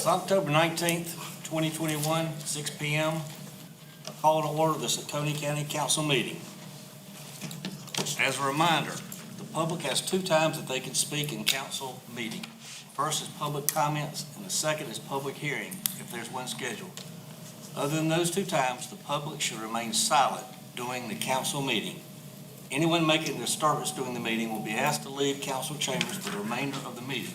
It's October 19th, 2021, 6 p.m. I call to order this Oconee County Council meeting. As a reminder, the public has 2 times that they can speak in council meeting. First is public comments, and the second is public hearing, if there's one scheduled. Other than those 2 times, the public should remain silent during the council meeting. Anyone making a disturbance during the meeting will be asked to leave council chambers for the remainder of the meeting.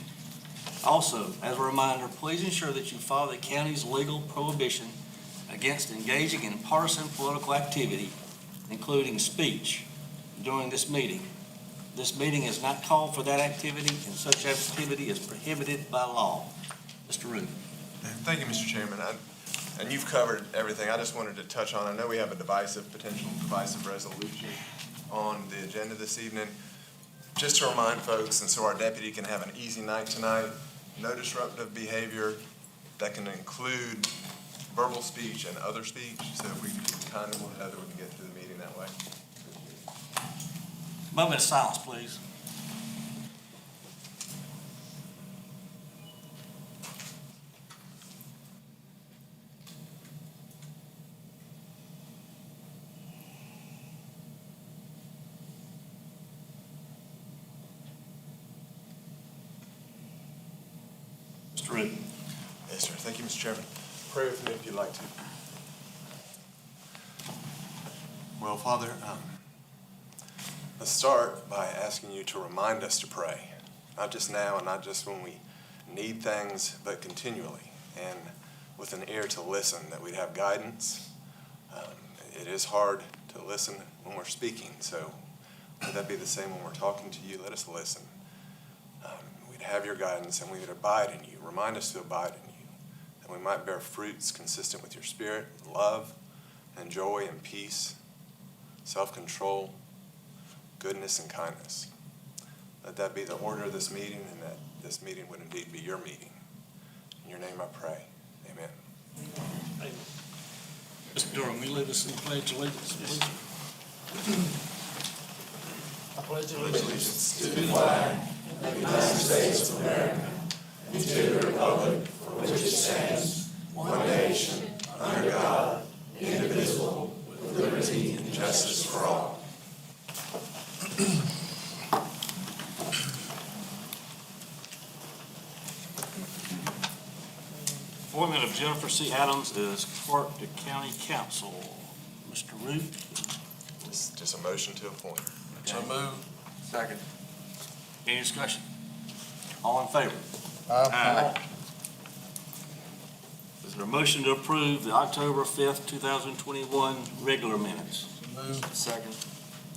Also, as a reminder, please ensure that you follow the county's legal prohibition against engaging in partisan political activity, including speech, during this meeting. This meeting is not called for that activity, and such activity is prohibited by law. Mr. Root. Thank you, Mr. Chairman. And you've covered everything. I just wanted to touch on, I know we have a potential divisive resolution on the agenda this evening. Just to remind folks, and so our deputy can have an easy night tonight, no disruptive behavior that can include verbal speech and other speech. So if we can kind of one another, we can get through the meeting that way. Moment of silence, please. Mr. Root. Yes, sir. Thank you, Mr. Chairman. Pray with me if you'd like to. Well, Father, let's start by asking you to remind us to pray, not just now and not just when we need things, but continually, and with an ear to listen, that we'd have guidance. It is hard to listen when we're speaking, so would that be the same when we're talking to you? Let us listen. We'd have your guidance, and we would abide in you. Remind us to abide in you, that we might bear fruits consistent with your spirit, love and joy and peace, self-control, goodness and kindness. Let that be the order of this meeting, and that this meeting would indeed be your meeting. In your name I pray. Amen. Amen. Mr. Durham, will you lead us in the pledge of allegiance, please? I pledge allegiance to the flag of the United States of America and to the republic for which it stands, one nation, under God, indivisible, with liberty and justice for all. Appointment of Jennifer C. Adams as clerk to county council. Mr. Root. Just a motion to appoint. So moved. Second. Any discussion? All in favor? Aye. Is there a motion to approve the October 5th, 2021 regular minutes? Moved. Second.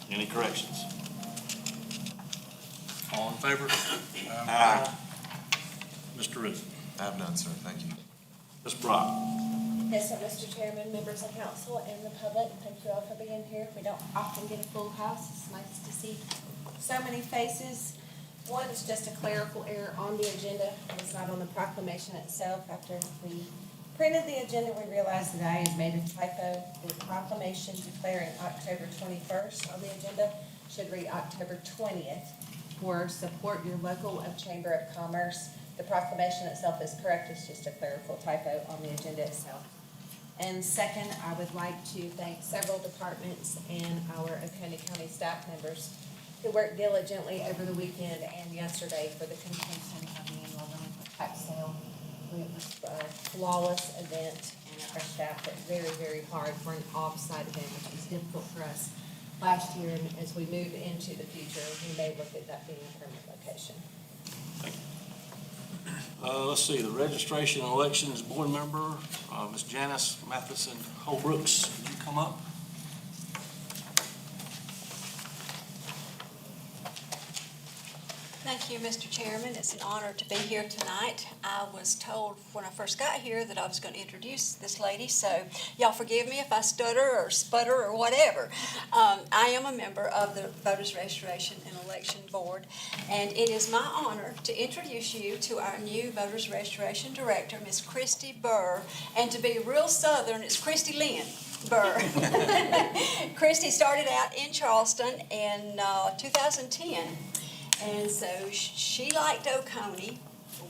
Any corrections? All in favor? Aye. Mr. Root. I have none, sir. Thank you. Ms. Brock. Yes, sir, Mr. Chairman, members of council, and the public, thank you all for being here. We don't often get a full house. It's nice to see so many faces. One is just a clerical error on the agenda. It's not on the proclamation itself. After we printed the agenda, we realized that I had made a typo. The proclamation declaring October 21st on the agenda should read October 20th for support your local Chamber of Commerce. The proclamation itself is correct. It's just a clerical typo on the agenda itself. And second, I would like to thank several departments and our Oconee County staff members who worked diligently over the weekend and yesterday for the completion of the annual delinquent tax sale. It was a flawless event, and our staff worked very, very hard for an off-site event, which was difficult for us last year. And as we move into the future, we may look at that being a permanent location. Let's see, the registration and elections board member, Ms. Janice Matheson Holbrooks, would you come up? Thank you, Mr. Chairman. It's an honor to be here tonight. I was told when I first got here that I was going to introduce this lady, so y'all forgive me if I stutter or sputter or whatever. I am a member of the Voters Registration and Election Board, and it is my honor to introduce you to our new Voters Registration Director, Ms. Christy Burr, and to be real Southern, it's Christy Lynn Burr. Christy started out in Charleston in 2010. And so she liked Oconee,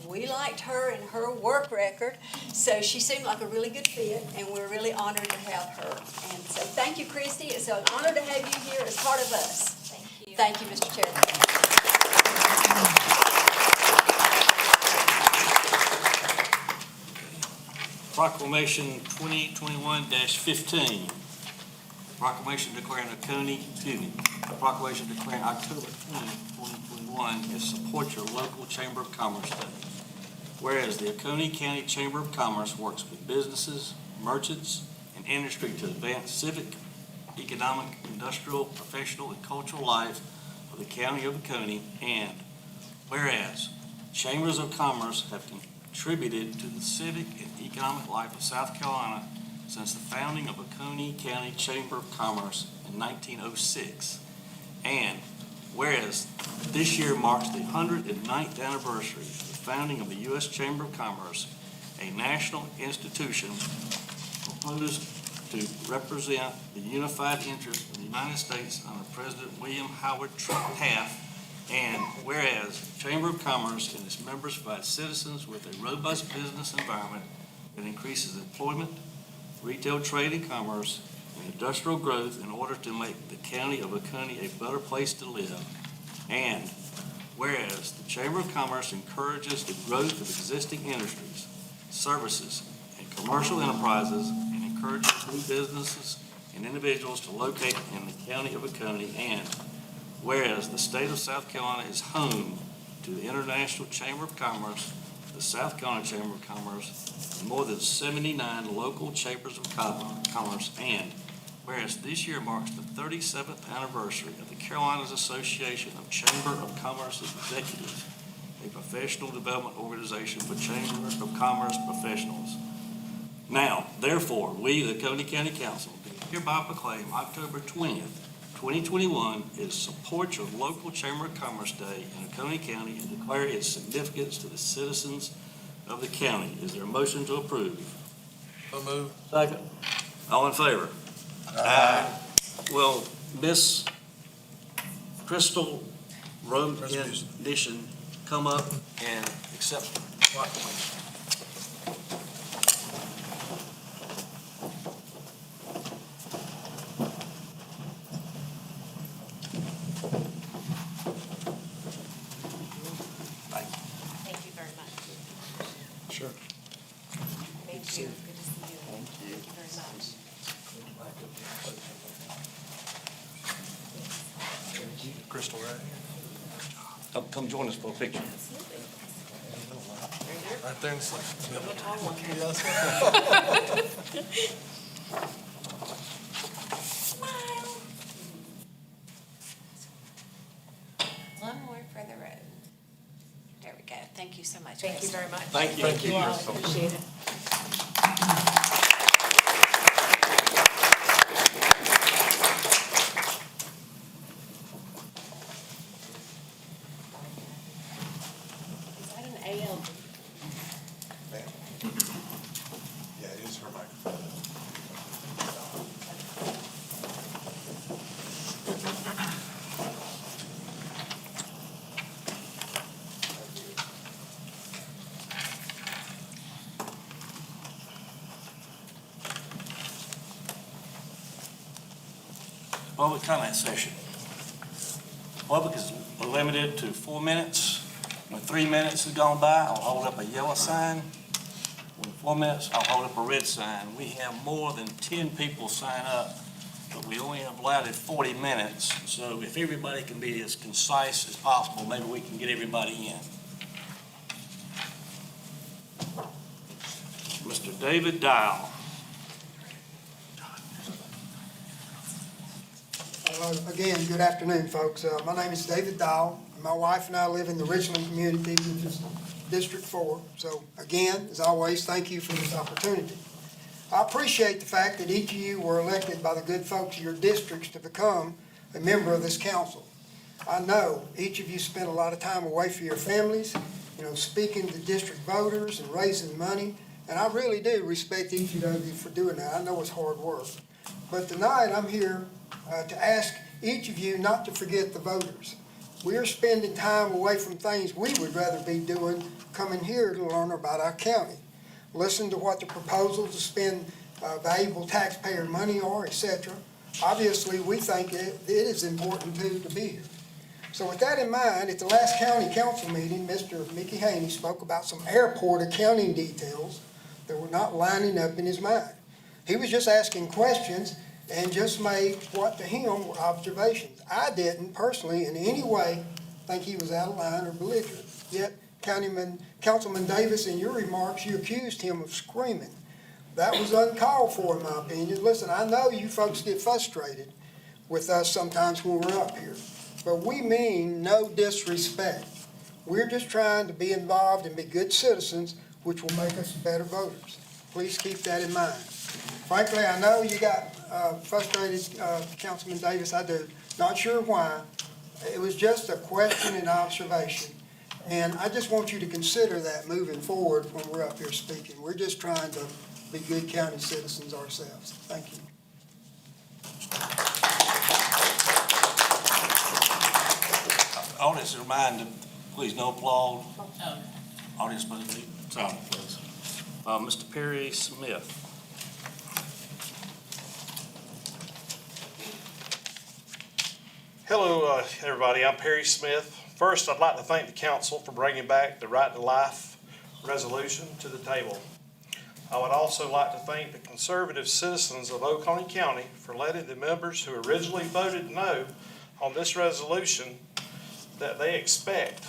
we liked her and her work record, so she seemed like a really good fit, and we're really honored to have her. And so thank you, Christy. It's an honor to have you here as part of us. Thank you. Thank you, Mr. Chairman. Proclamation 2021-15. Proclamation declaring Proclamation declaring October 20, 2021 as Support Your Local Chamber of Commerce Day. Whereas the Oconee County Chamber of Commerce works with businesses, merchants, and industry to advance civic, economic, industrial, professional, and cultural life of the County of Oconee, and whereas chambers of commerce have contributed to the civic and economic life of South Carolina since the founding of Oconee County Chamber of Commerce in 1906. And whereas this year marks the 109th anniversary of the founding of the U.S. Chamber of Commerce, a national institution proposed to represent the unified interest of the United States under President William Howard Taft. And whereas Chamber of Commerce and its members provide citizens with a robust business environment that increases employment, retail trade and commerce, and industrial growth in order to make the county of Oconee a better place to live. And whereas the Chamber of Commerce encourages the growth of existing industries, services, and commercial enterprises, and encourages new businesses and individuals to locate in the county of Oconee. And whereas the state of South Carolina is home to the International Chamber of Commerce, the South Carolina Chamber of Commerce, and more than 79 local chambers of commerce, and whereas this year marks the 37th anniversary of the Carolinas Association of Chamber of Commerce Executives, a professional development organization for Chamber of Commerce professionals. Now, therefore, we, the Oconee County Council, do hereby proclaim October 20th, 2021 is Support Your Local Chamber of Commerce Day in Oconee County and declare its significance to the citizens of the county. Is there a motion to approve? So moved. Second. All in favor? Aye. Will Miss Crystal Roden come up and accept the proclamation? Thank you very much. Sure. Thank you. Good to see you. Thank you very much. Crystal, right? Come join us for a picture. Right there in the section. Smile. One more for the road. There we go. Thank you so much. Thank you very much. Thank you. Thank you. all. Appreciate it. Is that an AL? Yeah, it is her microphone. Public comment session. Public is limited to 4 minutes. When 3 minutes has gone by, I'll hold up a yellow sign. When 4 minutes, I'll hold up a red sign. We have more than 10 people sign up, but we only have allotted 40 minutes. So if everybody can be as concise as possible, maybe we can get everybody in. Mr. David Dial. Again, good afternoon, folks. My name is David Dial. My wife and I live in the Richland community, which is District 4. So again, as always, thank you for this opportunity. I appreciate the fact that each of you were elected by the good folks of your districts to become a member of this council. I know each of you spent a lot of time away from your families, speaking to district voters and raising money, and I really do respect each of you for doing that. I know it's hard work. But tonight, I'm here to ask each of you not to forget the voters. we're spending time away from things we would rather be doing, coming here to learn about our county. Listen to what the proposals to spend valuable taxpayer money are, et cetera. Obviously, we think it is important to be here. So with that in mind, at the last county council meeting, Mr. Mickey Haney spoke about some airport accounting details that were not lining up in his mind. He was just asking questions and just made what to him were observations. I didn't personally in any way think he was out of line or belligerent. Yet, Councilman Davis, in your remarks, you accused him of screaming. That was uncalled for, in my opinion. Listen, I know you folks get frustrated with us sometimes when we're up here, but we mean no disrespect. We're just trying to be involved and be good citizens, which will make us better voters. Please keep that in mind. Frankly, I know you got frustrated, Councilman Davis, I do. Not sure why. It was just a question and observation. And I just want you to consider that moving forward when we're up here speaking. We're just trying to be good county citizens ourselves. Thank you. Audience remind, please, no applause. Audience, please, be silent, please. Mr. Perry Smith. Hello, everybody. I'm Perry Smith. First, I'd like to thank the council for bringing back the Right to Life resolution to the table. I would also like to thank the conservative citizens of Oconee County for letting the members who originally voted no on this resolution that they expect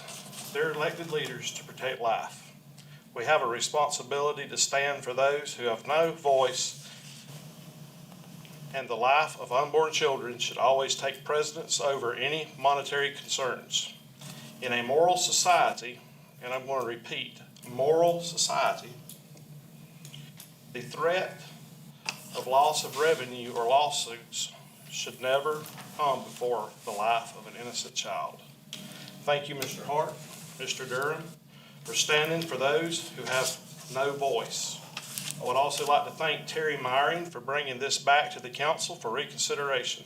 their elected leaders to protect life. We have a responsibility to stand for those who have no voice, and the life of unborn children should always take precedence over any monetary concerns. In a moral society, and I'm going to repeat, moral society, the threat of loss of revenue or lawsuits should never come before the life of an innocent child. Thank you, Mr. Hart, Mr. Durham, for standing for those who have no voice. I would also like to thank Terry Myring for bringing this back to the council for reconsideration.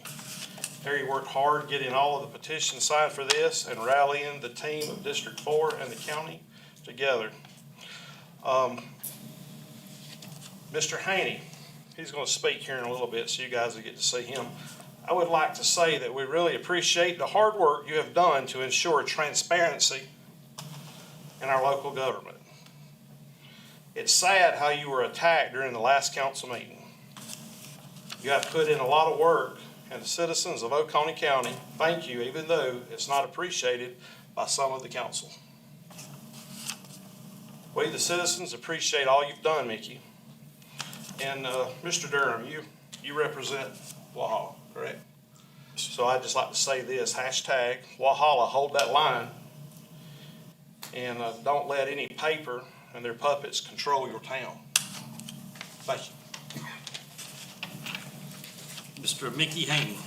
Terry worked hard getting all of the petitions signed for this and rallying the team of District 4 and the county together. Mr. Haney, he's going to speak here in a little bit so you guys will get to see him. I would like to say that we really appreciate the hard work you have done to ensure transparency in our local government. It's sad how you were attacked during the last council meeting. You have put in a lot of work, and the citizens of Oconee County thank you, even though it's not appreciated by some of the council. We, the citizens, appreciate all you've done, Mickey. And Mr. Durham, you represent Walhalla, correct? So I'd just like to say this, hashtag Walhalla, hold that line. And don't let any paper and their puppets control your town. Thank you. Mr. Mickey Haney.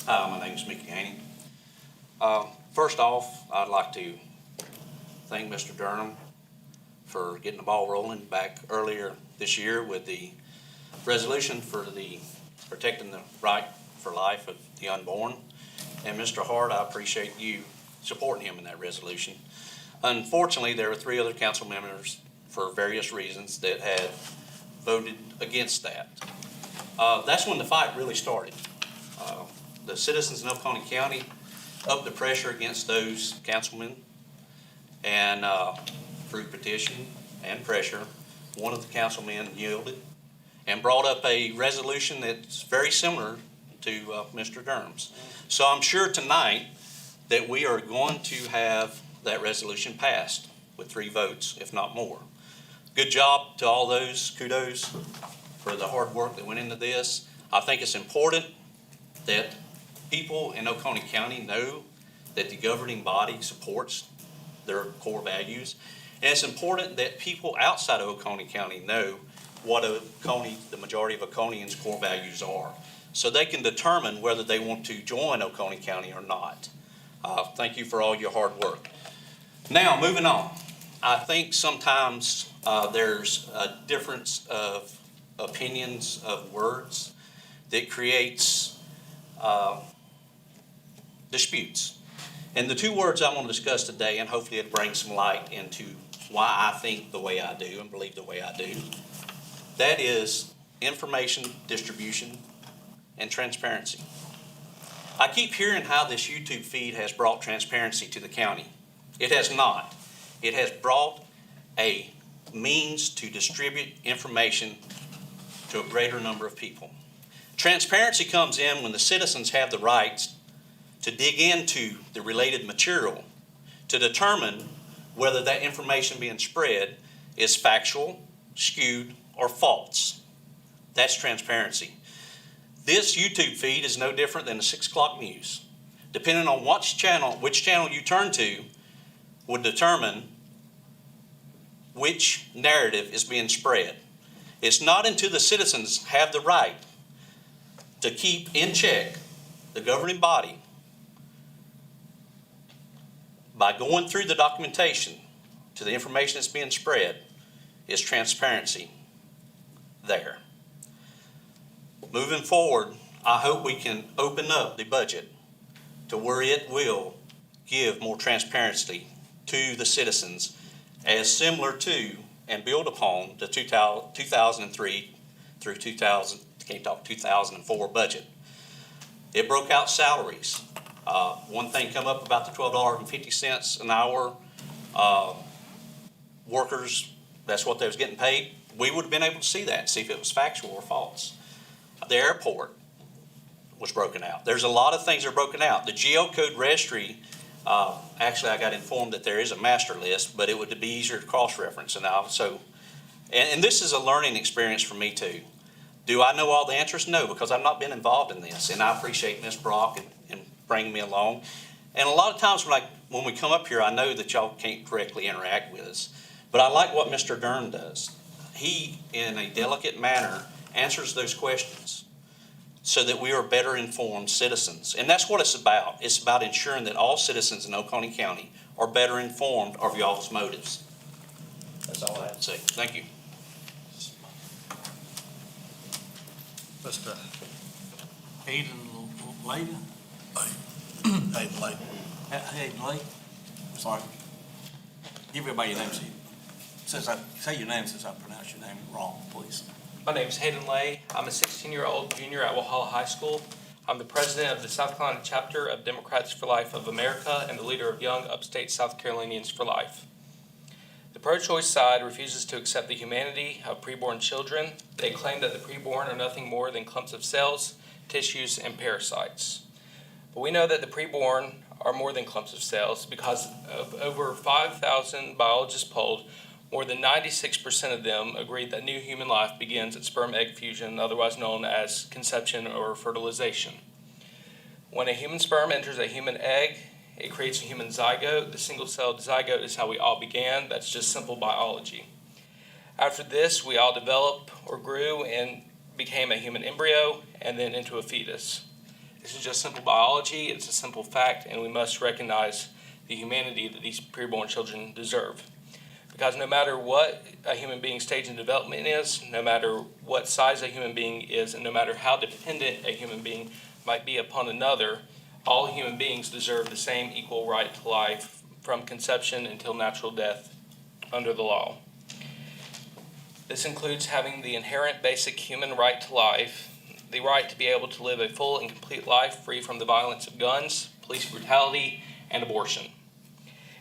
Hi, my name is Mickey Haney. First off, I'd like to thank Mr. Durham for getting the ball rolling back earlier this year with the resolution for the protecting the right for life of the unborn. And Mr. Hart, I appreciate you supporting him in that resolution. Unfortunately, there were 3 other council members for various reasons that had voted against that. That's when the fight really started. The citizens in Oconee County upped the pressure against those councilmen, and through petition and pressure, one of the councilmen yielded and brought up a resolution that's very similar to Mr. Durham's. So I'm sure tonight that we are going to have that resolution passed with 3 votes, if not more. Good job to all those. Kudos for the hard work that went into this. I think it's important that people in Oconee County know that the governing body supports their core values. And it's important that people outside of Oconee County know what the majority of Oconeans' core values are, so they can determine whether they want to join Oconee County or not. Thank you for all your hard work. Now, moving on. I think sometimes there's a difference of opinions of words that creates disputes. And the two words I want to discuss today, and hopefully it brings some light into why I think the way I do and believe the way I do, that is information distribution and transparency. I keep hearing how this YouTube feed has brought transparency to the county. It has not. It has brought a means to distribute information to a greater number of people. Transparency comes in when the citizens have the rights to dig into the related material to determine whether that information being spread is factual, skewed, or false. That's transparency. This YouTube feed is no different than the 6 o'clock news. Depending on which channel you turn to would determine which narrative is being spread. It's not until the citizens have the right to keep in check the governing body by going through the documentation to the information that's being spread is transparency there. Moving forward, I hope we can open up the budget to where it will give more transparency to the citizens as similar to and build upon the 2003 through 2004 budget. It broke out salaries. One thing come up about the $12.50 an hour workers, that's what they was getting paid. We would have been able to see that and see if it was factual or false. The airport was broken out. There's a lot of things that are broken out. The geocode registry, actually I got informed that there is a master list, but it would be easier to cross-reference. And this is a learning experience for me too. Do I know all the answers? No, because I've not been involved in this, and I appreciate Ms. Brock and bringing me along. And a lot of times when we come up here, I know that y'all can't directly interact with us, but I like what Mr. Durham does. He, in a delicate manner, answers those questions so that we are better informed citizens. And that's what it's about. It's about ensuring that all citizens in Oconee County are better informed of y'all's motives. That's all I have to say. Thank you. Mr. Hayden Layden? Hayden Lake. Hayden Lake? Sorry. Give everybody your name, say your name since I pronounced your name wrong, please. My name is Hayden Lay. I'm a 16-year-old junior at Walhalla High School. I'm the president of the South Carolina chapter of Democrats for Life of America and the leader of Young Upstate South Carolinians for Life. The pro-choice side refuses to accept the humanity of preborn children. They claim that the preborn are nothing more than clumps of cells, tissues, and parasites. But we know that the preborn are more than clumps of cells because of over 5,000 biologists polled, more than 96% of them agreed that new human life begins at sperm-egg fusion, otherwise known as conception or fertilization. When a human sperm enters a human egg, it creates a human zygote. The single-celled zygote is how we all began. That's just simple biology. After this, we all developed or grew and became a human embryo and then into a fetus. This is just simple biology. It's a simple fact, and we must recognize the humanity that these preborn children deserve. Because no matter what a human being's stage in development is, no matter what size a human being is, and no matter how dependent a human being might be upon another, all human beings deserve the same equal right to life from conception until natural death under the law. This includes having the inherent basic human right to life, the right to be able to live a full and complete life free from the violence of guns, police brutality, and abortion.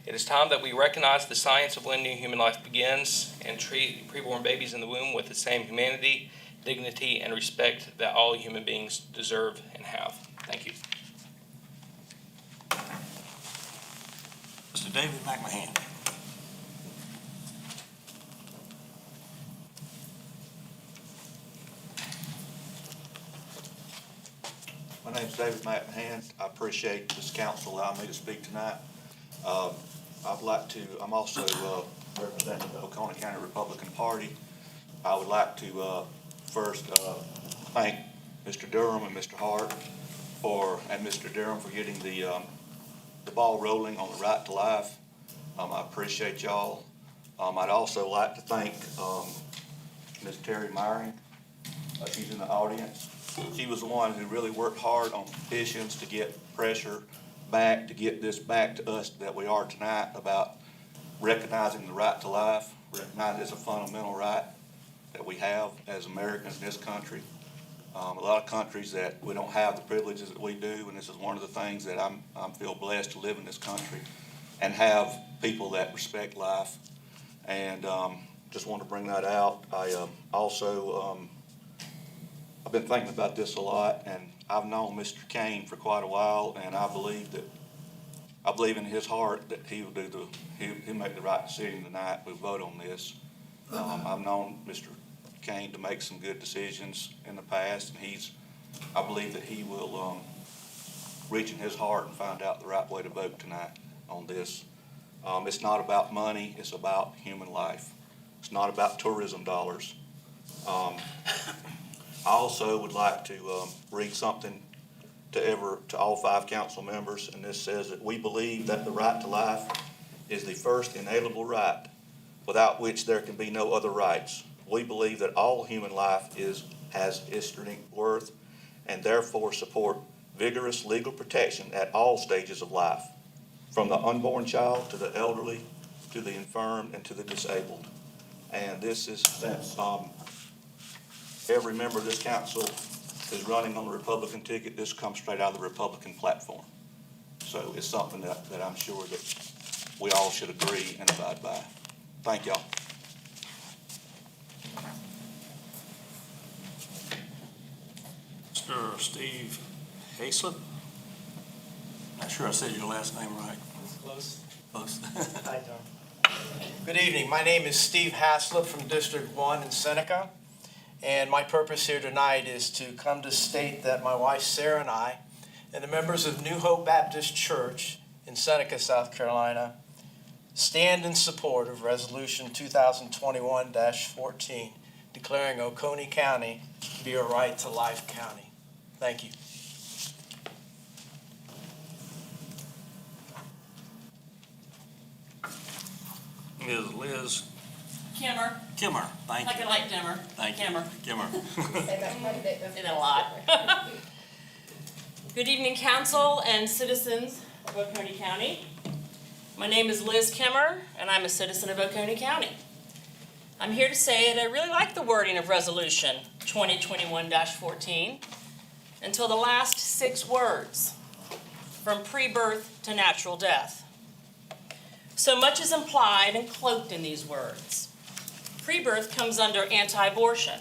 It is time that we recognize the science of when new human life begins and treat preborn babies in the womb with the same humanity, dignity, and respect that all human beings deserve and have. Thank you. Mr. David McMahon. My name's David McMahon. I appreciate this council allowing me to speak tonight. I'm also representing the Oconee County Republican Party. I would like to first thank Mr. Durham and Mr. Hart and Mr. Durham for getting the ball rolling on the right to life. I appreciate y'all. I'd also like to thank Ms. Terry Myring She's in the audience. She was the one who really worked hard on petitions to get pressure back, to get this back to us that we are tonight about recognizing the right to life, recognizing it's a fundamental right that we have as Americans in this country. A lot of countries that we don't have the privileges that we do, and this is one of the things that I'm feel blessed to live in this country and have people that respect life. And just want to bring that out. I also I've been thinking about this a lot, and I've known Mr. Kane for quite a while, and I believe in his heart that he'll make the right decision tonight. We vote on this. I've known Mr. Kane to make some good decisions in the past, and I believe that he will reach in his heart and find out the right way to vote tonight on this. It's not about money, it's about human life. It's not about tourism dollars. I also would like to read something to all 5 council members, and this says that we believe that the right to life is the first inalienable right, without which there can be no other rights. We believe that all human life has intrinsic worth, and therefore support vigorous legal protection at all stages of life, from the unborn child to the elderly, to the infirm, and to the disabled. And this is since every member of this council is running on the Republican ticket. This comes straight out of the Republican platform. So it's something that I'm sure that we all should agree and abide by. Thank y'all. Mr. Steve Haslip. Not sure I said your last name right. Close. Close. Hi, Tom. Good evening. My name is Steve Haslip from District 1 in Seneca. And my purpose here tonight is to come to state that my wife Sarah and I, and the members of New Hope Baptist Church in Seneca, South Carolina, stand in support of Resolution 2021-14, declaring Oconee County to be a right to life county. Thank you. Ms. Liz Kimmer, Kimmer, thank like you. a light dimmer. Thank you. Kimmer. Kimmer. Say that quite a bit. Say that a lot. Good evening, council and citizens of Oconee County. My name is Liz Kimmer, and I'm a citizen of Oconee County. I'm here to say that I really like the wording of Resolution 2021-14 until the last 6 words, from pre-birth to natural death. So much is implied and cloaked in these words. Pre-birth comes under anti-abortion,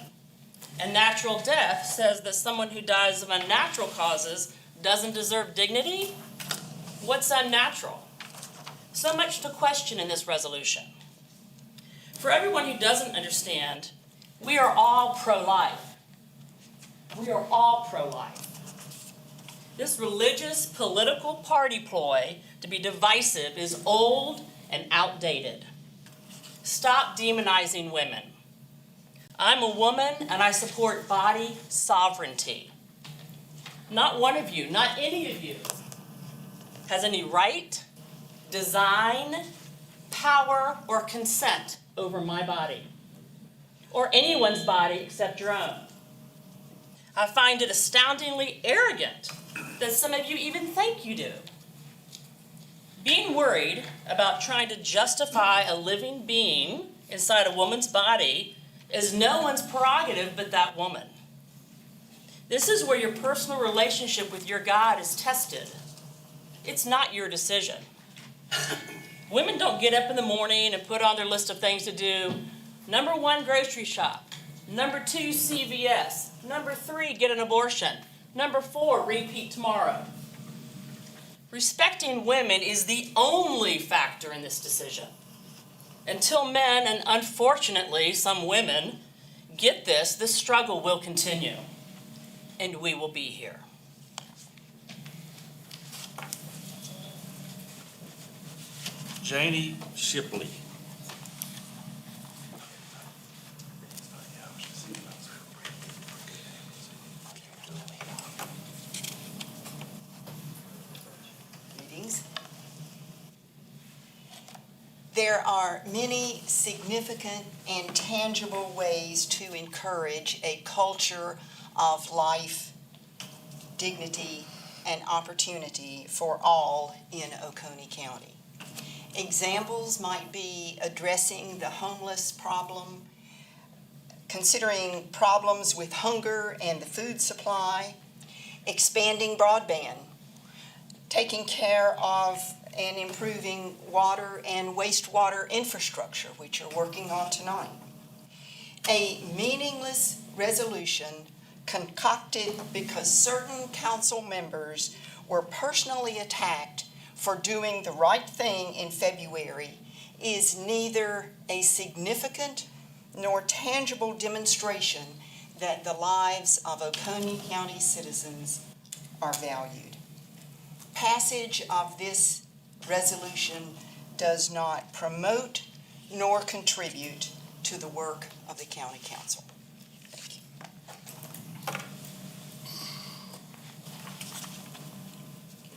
and natural death says that someone who dies of unnatural causes doesn't deserve dignity. What's unnatural? So much to question in this resolution. For everyone who doesn't understand, we are all pro-life. We are all pro-life. This religious political party ploy to be divisive is old and outdated. Stop demonizing women. I'm a woman and I support body sovereignty. Not one of you, not any of you, has any right, design, power, or consent over my body, or anyone's body except your own. I find it astoundingly arrogant that some of you even think you do. Being worried about trying to justify a living being inside a woman's body is no one's prerogative but that woman. This is where your personal relationship with your God is tested. It's not your decision. Women don't get up in the morning and put on their list of things to do. Number 1, grocery shop. Number 2, CVS. Number 3, get an abortion. Number 4, repeat tomorrow. Respecting women is the only factor in this decision. Until men, and unfortunately some women, get this, the struggle will continue. And we will be here. Janie Shipley. There are many significant and tangible ways to encourage a culture of life, dignity, and opportunity for all in Oconee County. Examples might be addressing the homeless problem, considering problems with hunger and the food supply, expanding broadband, taking care of and improving water and wastewater infrastructure, which you're working on tonight. A meaningless resolution concocted because certain council members were personally attacked for doing the right thing in February is neither a significant nor tangible demonstration that the lives of Oconee County citizens are valued. Passage of this resolution does not promote nor contribute to the work of the county council. Thank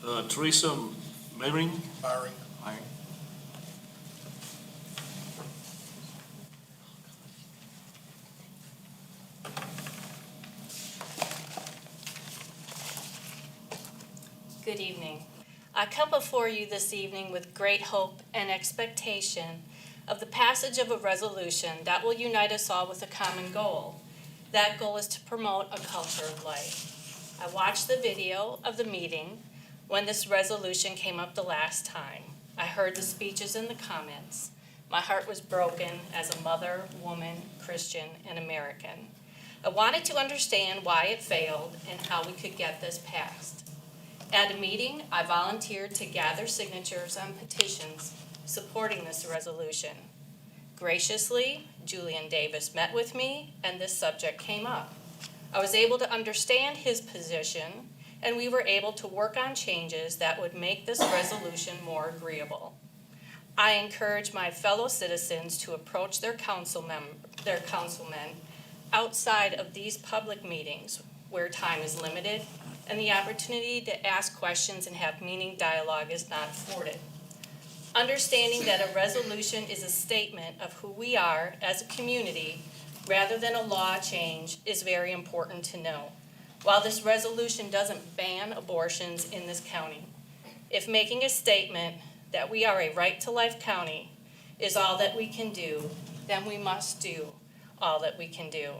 you. Teresa Mayring. Byring. Good evening. I come before you this evening with great hope and expectation of the passage of a resolution that will unite us all with a common goal. That goal is to promote a culture of life. I watched the video of the meeting when this resolution came up the last time. I heard the speeches and the comments. My heart was broken as a mother, woman, Christian, and American. I wanted to understand why it failed and how we could get this passed. At a meeting, I volunteered to gather signatures on petitions supporting this resolution. Graciously, Julian Davis met with me, and this subject came up. I was able to understand his position, and we were able to work on changes that would make this resolution more agreeable. I encourage my fellow citizens to approach their councilmen outside of these public meetings where time is limited and the opportunity to ask questions and have meaningful dialogue is not afforded. Understanding that a resolution is a statement of who we are as a community rather than a law change is very important to know. While this resolution doesn't ban abortions in this county, if making a statement that we are a right-to-life county is all that we can do, then we must do all that we can do.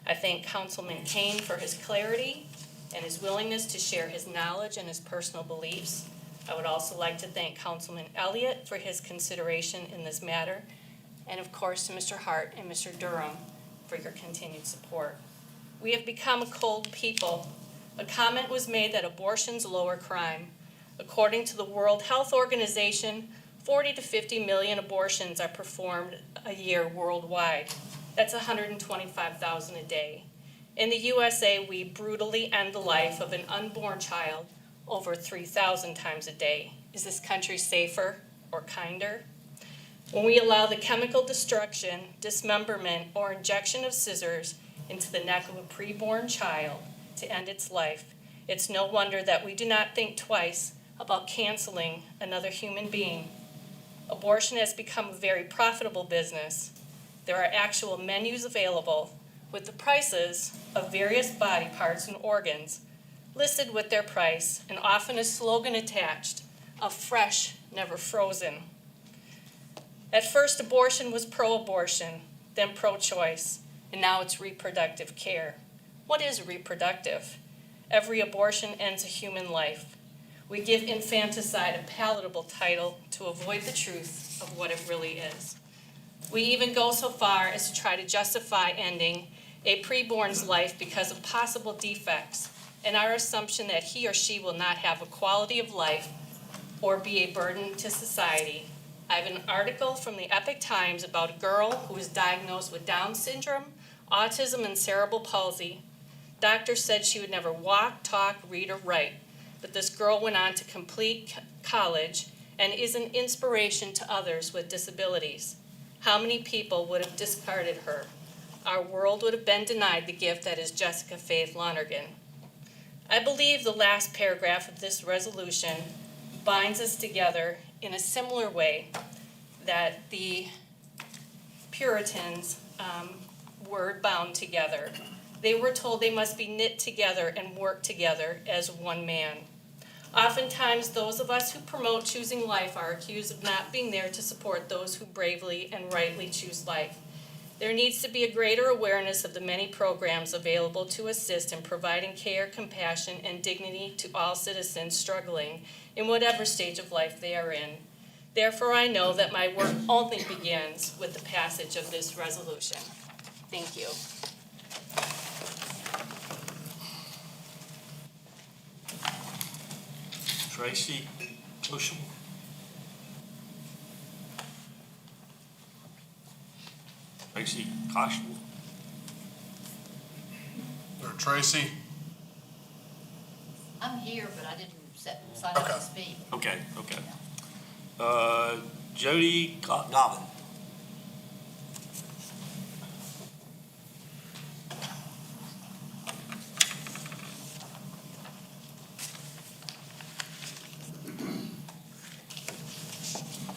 I thank Councilman Kane for his clarity and his willingness to share his knowledge and his personal beliefs. I would also like to thank Councilman Elliott for his consideration in this matter, and of course to Mr. Hart and Mr. Durham for your continued support. We have become a cold people. A comment was made that abortions lower crime. According to the World Health Organization, 40 to 50 million abortions are performed a year worldwide. That's 125,000 a day. In the USA, we brutally end the life of an unborn child over 3,000 times a day. Is this country safer or kinder? When we allow the chemical destruction, dismemberment, or injection of scissors into the neck of a preborn child to end its life, it's no wonder that we do not think twice about canceling another human being. Abortion has become a very profitable business. There are actual menus available with the prices of various body parts and organs listed with their price, and often a slogan attached of fresh, never frozen. At first, abortion was pro-abortion, then pro-choice, and now it's reproductive care. What is reproductive? Every abortion ends a human life. We give infanticide a palatable title to avoid the truth of what it really is. We even go so far as to try to justify ending a preborn's life because of possible defects and our assumption that he or she will not have a quality of life or be a burden to society. I have an article from the Epoch Times about a girl who was diagnosed with Down syndrome, autism, and cerebral palsy. Doctors said she would never walk, talk, read, or write, but this girl went on to complete college and is an inspiration to others with disabilities. How many people would have discarded her? Our world would have been denied the gift that is Jessica Faith Lonergan. I believe the last paragraph of this resolution binds us together in a similar way. that the Puritans were bound together. They were told they must be knit together and work together as one man. Oftentimes, those of us who promote choosing life are accused of not being there to support those who bravely and rightly choose life. There needs to be a greater awareness of the many programs available to assist in providing care, compassion, and dignity to all citizens struggling in whatever stage of life they are in. Therefore, I know that my work only begins with the passage of this resolution. Thank you. Tracy Bushel. Tracy Koshel. Or Tracy? I'm here, but I didn't sign up to speak. Okay. Jody Gobbin.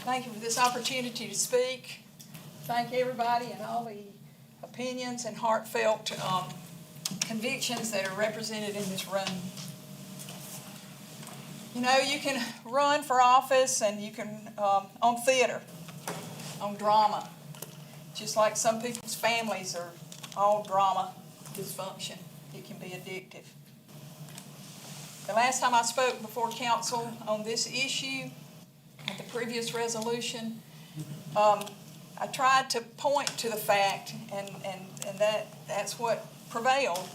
Thank you for this opportunity to speak. Thank everybody and all the opinions and heartfelt convictions that are represented in this room. You know, you can run for office and you can, on theater, on drama, just like some people's families are all drama, dysfunction. It can be addictive. The last time I spoke before council on this issue, at the previous resolution, I tried to point to the fact, and that's what prevailed,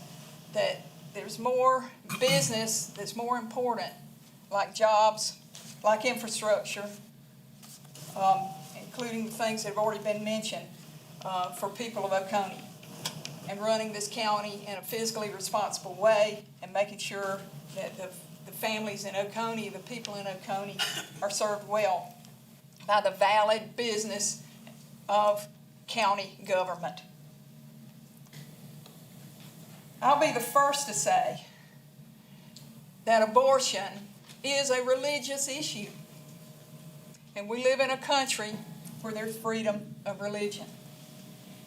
that there's more business that's more important, like jobs, like infrastructure, including the things that have already been mentioned for people of Oconee, and running this county in a fiscally responsible way and making sure that the families in Oconee, the people in Oconee are served well by the valid business of county government. I'll be the first to say that abortion is a religious issue. And we live in a country where there's freedom of religion.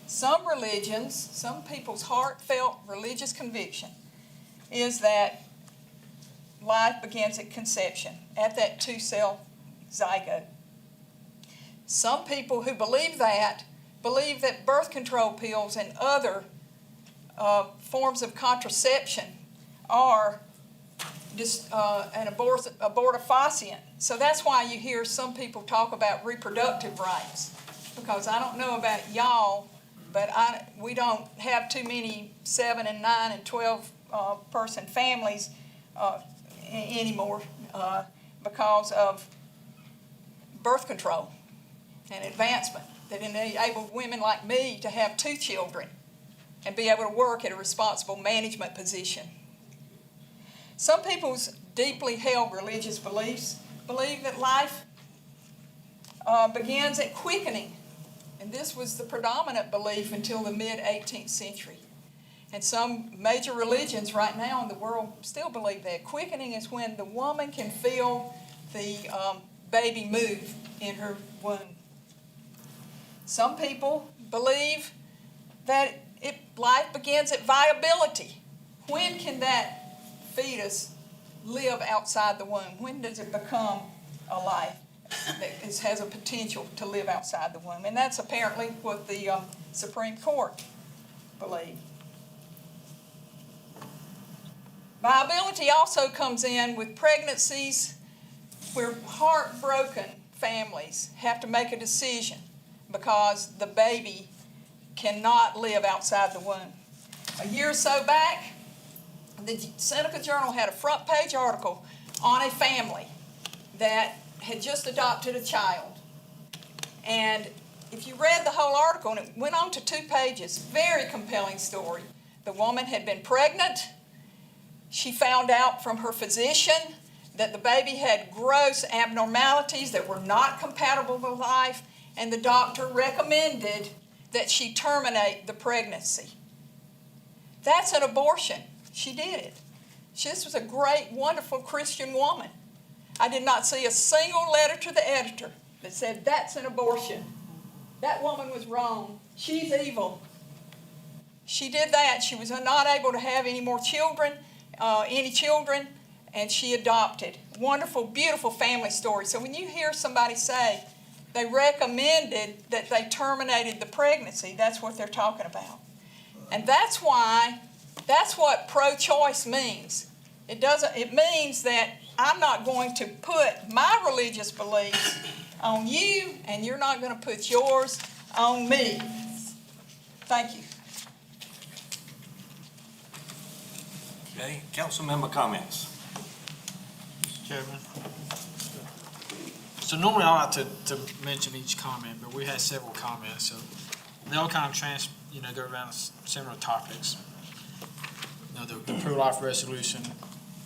Some religions, some people's heartfelt religious conviction is that life begins at conception, at that two-cell zygote. Some people who believe that birth control pills and other forms of contraception are just an abortifacient. So that's why you hear some people talk about reproductive rights, because I don't know about y'all, but we don't have too many 7 and 9 and 12 person families anymore because of birth control and advancement that enabled women like me to have 2 children and be able to work at a responsible management position. Some people's deeply held religious beliefs believe that life begins at quickening, and this was the predominant belief until the mid-18th century. And some major religions right now in the world still believe that. Quickening is when the woman can feel the baby move in her womb. Some people believe that life begins at viability. When can that fetus live outside the womb? When does it become a life that has a potential to live outside the womb? And that's apparently what the Supreme Court believed. Viability also comes in with pregnancies where heartbroken families have to make a decision because the baby cannot live outside the womb. A year or so back, the Seneca Journal had a front page article on a family that had just adopted a child. And if you read the whole article, and it went on to 2 pages, very compelling story. The woman had been pregnant. She found out from her physician that the baby had gross abnormalities that were not compatible with life, and the doctor recommended that she terminate the pregnancy. That's an abortion. She did it. This was a great, wonderful Christian woman. I did not see a single letter to the editor that said, that's an abortion. That woman was wrong. She's evil. She did that. She was not able to have any more children, and she adopted. Wonderful, beautiful family story. So when you hear somebody say they recommended that they terminated the pregnancy, that's what they're talking about. And that's what pro-choice means. It means that I'm not going to put my religious beliefs on you, and you're not going to put yours on me. Thank you. Okay, council member comments. Mr. Chairman. So normally I like to mention each comment, but we had several comments, so they all kind of go around similar topics. The pro-life resolution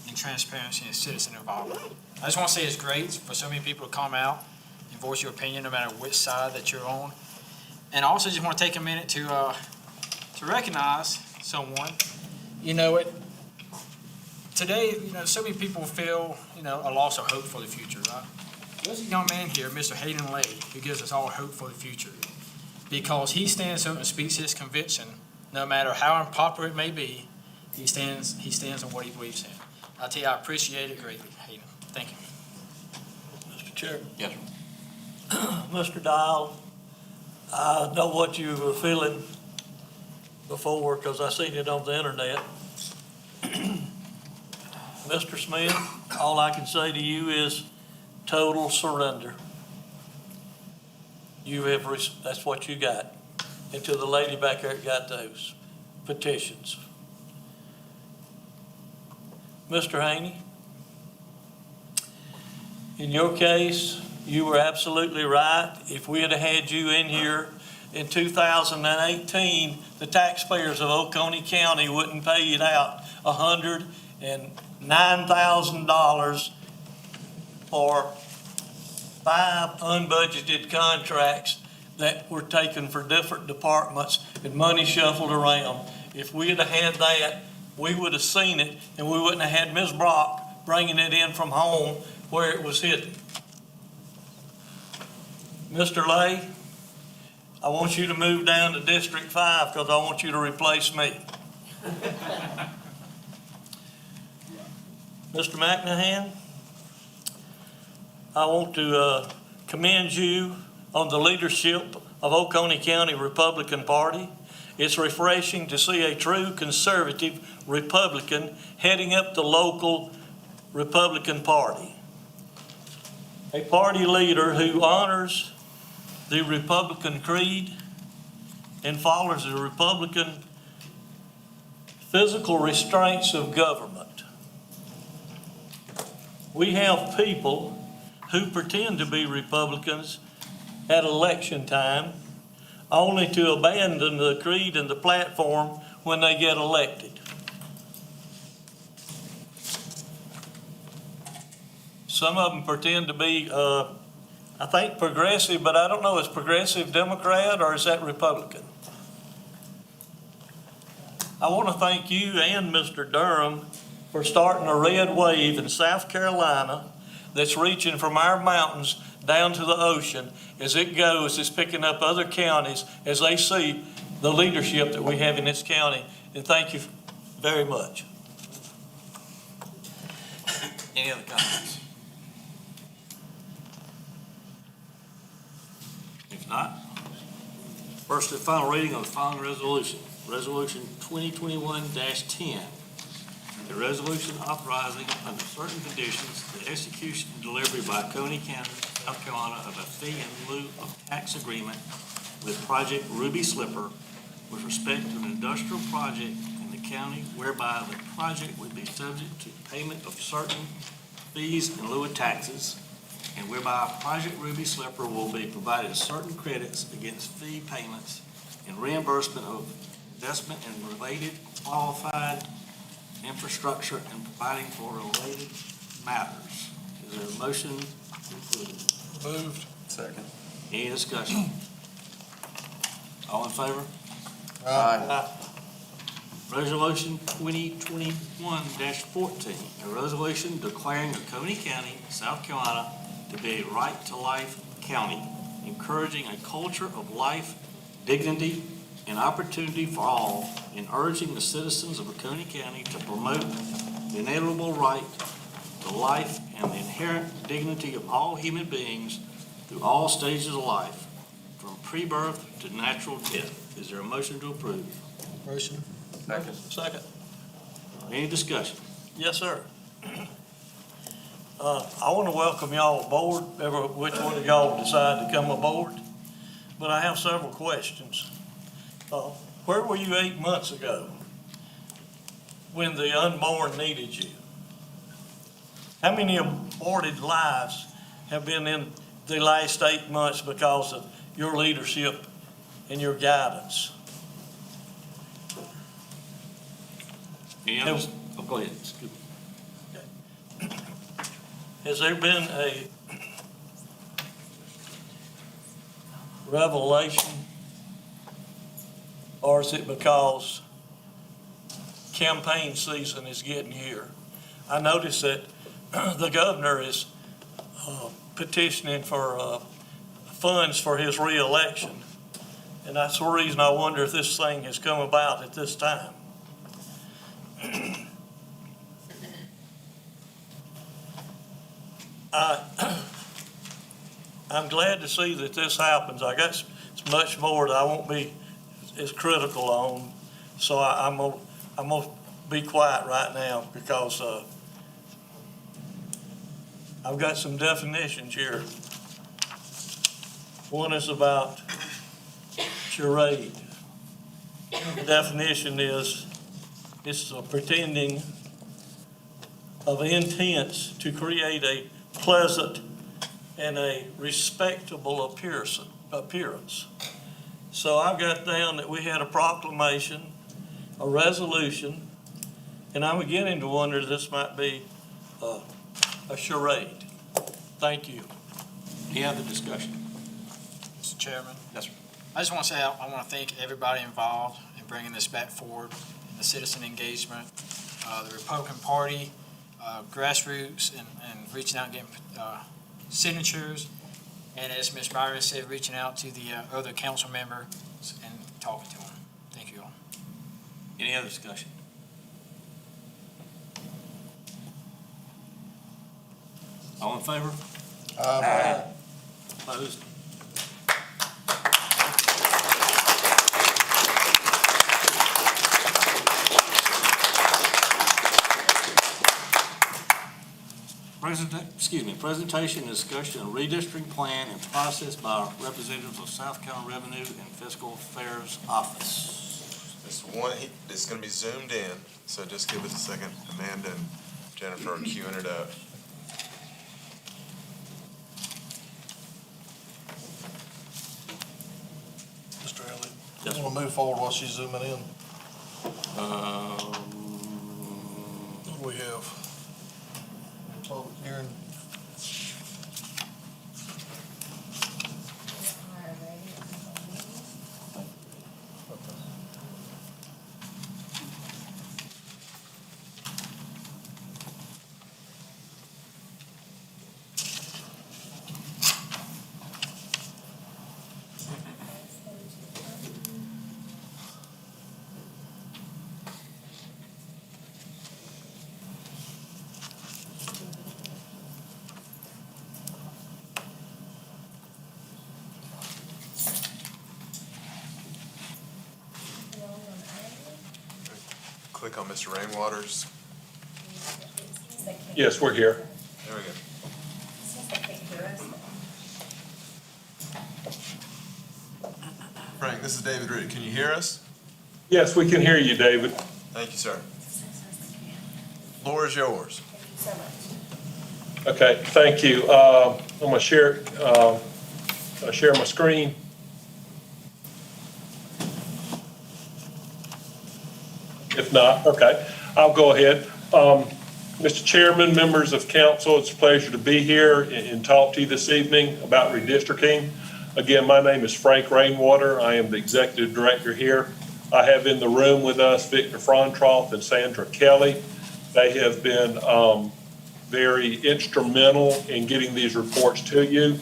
and transparency and citizen involvement. I just want to say it's great for so many people to come out and voice your opinion no matter which side that you're on. And I also just want to take a minute to recognize someone. Today, so many people feel, a loss of hope for the future, right? There's a young man here, Mr. Hayden Lay, who gives us all hope for the future because he stands up and speaks his conviction, no matter how unpopular it may be. He stands on what he believes in. I tell you, I appreciate it greatly, Hayden. Thank you. Mr. Chairman. Yes, sir. Mr. Dial, I know what you were feeling before because I seen it on the internet. Mr. Smith, all I can say to you is total surrender. That's what you got. And to the lady back there that got those petitions. Mr. Haney, in your case, you were absolutely right. If we had had you in here in 2018, the taxpayers of Oconee County wouldn't pay you out $109,000 for 5 unbudgeted contracts that were taken for different departments and money shuffled around. If we had had that, we would have seen it, and we wouldn't have had Ms. Brock bringing it in from home where it was hidden. Mr. Lay, I want you to move down to District 5 because I want you to replace me. Mr. McNahan, I want to commend you on the leadership of Oconee County Republican Party. It's refreshing to see a true conservative Republican heading up the local Republican Party. A party leader who honors the Republican creed and follows the Republican physical restraints of government. We have people who pretend to be Republicans at election time only to abandon the creed and the platform when they get elected. Some of them pretend to be, I think, progressive, but I don't know, is progressive Democrat or is that Republican? I want to thank you and Mr. Durham for starting a red wave in South Carolina that's reaching from our mountains down to the ocean. As it goes, it's picking up other counties as they see the leadership that we have in this county. And thank you very much. Any other comments? If not, first and final reading of the following resolution. Resolution 2021-10. A resolution authorizing, under certain conditions, the execution and delivery by Coney County, South Carolina, of a fee in lieu of tax agreement with Project Ruby Slipper with respect to an industrial project in the county whereby the project would be subject to payment of certain fees in lieu of taxes, and whereby Project Ruby Slipper will be provided certain credits against fee payments and reimbursement of investment in related qualified infrastructure and providing for related matters. Is there a motion to approve? Moved. Second. Any discussion? All in favor? Aye. Resolution 2021-14, a resolution declaring Oconee County, South Carolina, to be a right-to-life County, encouraging a culture of life, dignity, and opportunity for all, and urging the citizens of Oconee County to promote the inalienable right to life and the inherent dignity of all human beings through all stages of life, from pre-birth to natural death. Is there a motion to approve? Motion. Second. Any discussion? Yes, sir. I want to welcome y'all aboard, which one of y'all decide to come aboard. But I have several questions. Where were you 8 months ago when the unborn needed you? How many aborted lives have been in the last 8 months because of your leadership and your guidance? Any others? Oh, go ahead. Has there been a revelation, or is it because campaign season is getting here? I noticed that the governor is petitioning for funds for his reelection, and that's the reason I wonder if this thing has come about at this time. I'm glad to see that this happens. I guess it's much more that I won't be as critical on, so I'm gonna be quiet right now because I've got some definitions here. One is about charade. The definition is it's a pretending of intents to create a pleasant and a respectable appearance. So I've got down that we had a proclamation, a resolution, and I'm beginning to wonder if this might be a charade. Thank you. Any other discussion? Mr. Chairman, Yes, sir. I just want to say I want to thank everybody involved in bringing this back forward, the citizen engagement, the Republican Party, grassroots, and reaching out and getting signatures, and as Ms. Byron said, reaching out to the other council members and talking to them. Thank you all. Any other discussion? All in favor? Aye. Opposed? Presentation and discussion of redistricting plan and process by representatives of South Carolina Revenue and Fiscal Affairs Office. This one, it's gonna be zoomed in, so just give us a second. Amanda and Jennifer are queuing it up. Mr. Elliott, Yes, you want to move forward while she's zooming in? What do we have? Public hearing. Click on Mr. Rainwater's. Yes, we're here. There we go. Frank, this is David Root. Can you hear us? Yes, we can hear you, David. Thank you, sir. Floor is yours. Okay, thank you. I'm gonna share my screen. If not, okay, I'll go ahead. Mr. Chairman, members of council, it's a pleasure to be here and talk to you this evening about redistricting. Again, my name is Frank Rainwater. I am the executive director here. I have in the room with us Victor Frontroff and Sandra Kelly. They have been very instrumental in getting these reports to you.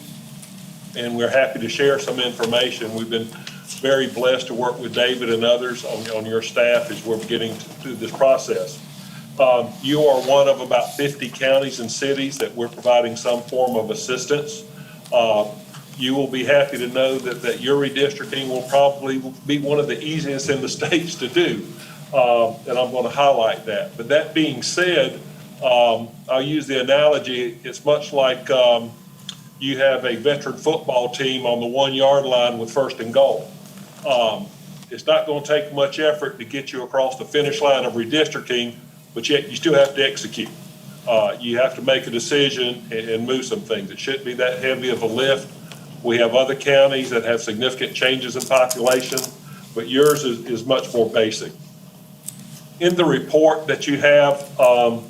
and we're happy to share some information. We've been very blessed to work with David and others on your staff as we're getting through this process. You are one of about 50 counties and cities that we're providing some form of assistance. You will be happy to know that your redistricting will probably be one of the easiest in the states to do. And I'm going to highlight that. But that being said, I'll use the analogy, it's much like you have a veteran football team on the 1 yard line with first and goal. It's not going to take much effort to get you across the finish line of redistricting, but yet you still have to execute. You have to make a decision and move some things. It shouldn't be that heavy of a lift. We have other counties that have significant changes in population, but yours is much more basic. In the report that you have,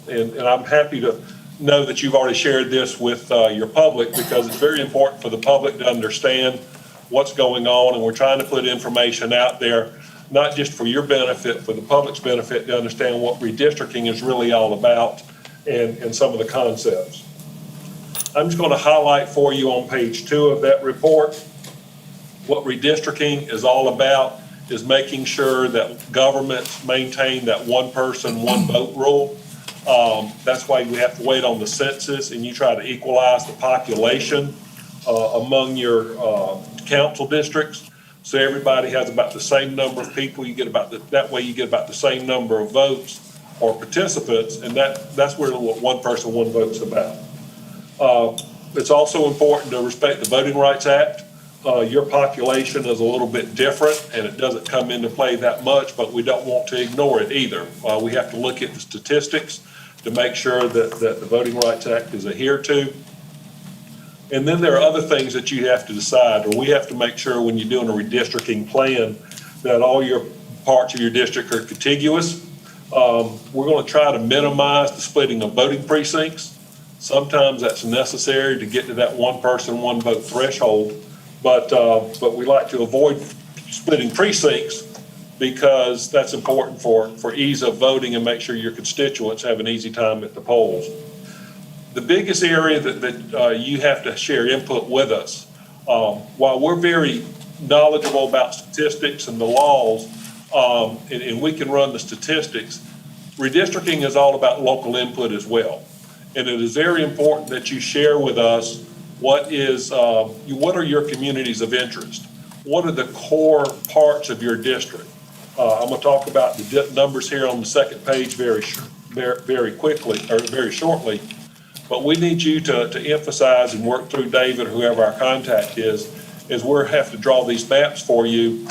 and I'm happy to know that you've already shared this with your public, because it's very important for the public to understand what's going on, and we're trying to put information out there, not just for your benefit, for the public's benefit, to understand what redistricting is really all about and some of the concepts. I'm just going to highlight for you on page 2 of that report what redistricting is all about. Is making sure that governments maintain that one person, one vote rule. That's why we have to wait on the census, and you try to equalize the population among your council districts. So everybody has about the same number of people. You get that way you get about the same number of votes or participants, and that's where what one person, one vote's about. It's also important to respect the Voting Rights Act. Your population is a little bit different, and it doesn't come into play that much, but we don't want to ignore it either. We have to look at the statistics to make sure that the Voting Rights Act is adhered to. And then there are other things that you have to decide, or we have to make sure when you're doing a redistricting plan that all your parts of your district are contiguous. We're going to try to minimize the splitting of voting precincts. Sometimes that's necessary to get to that one person, one vote threshold. But we like to avoid splitting precincts because that's important for ease of voting and make sure your constituents have an easy time at the polls. The biggest area that you have to share input with us, while we're very knowledgeable about statistics and the laws, and we can run the statistics, redistricting is all about local input as well. And it is very important that you share with us what are your communities of interest? What are the core parts of your district? I'm going to talk about the numbers here on the second page very quickly, or very shortly. But we need you to emphasize and work through David, whoever our contact is, as we have to draw these maps for you.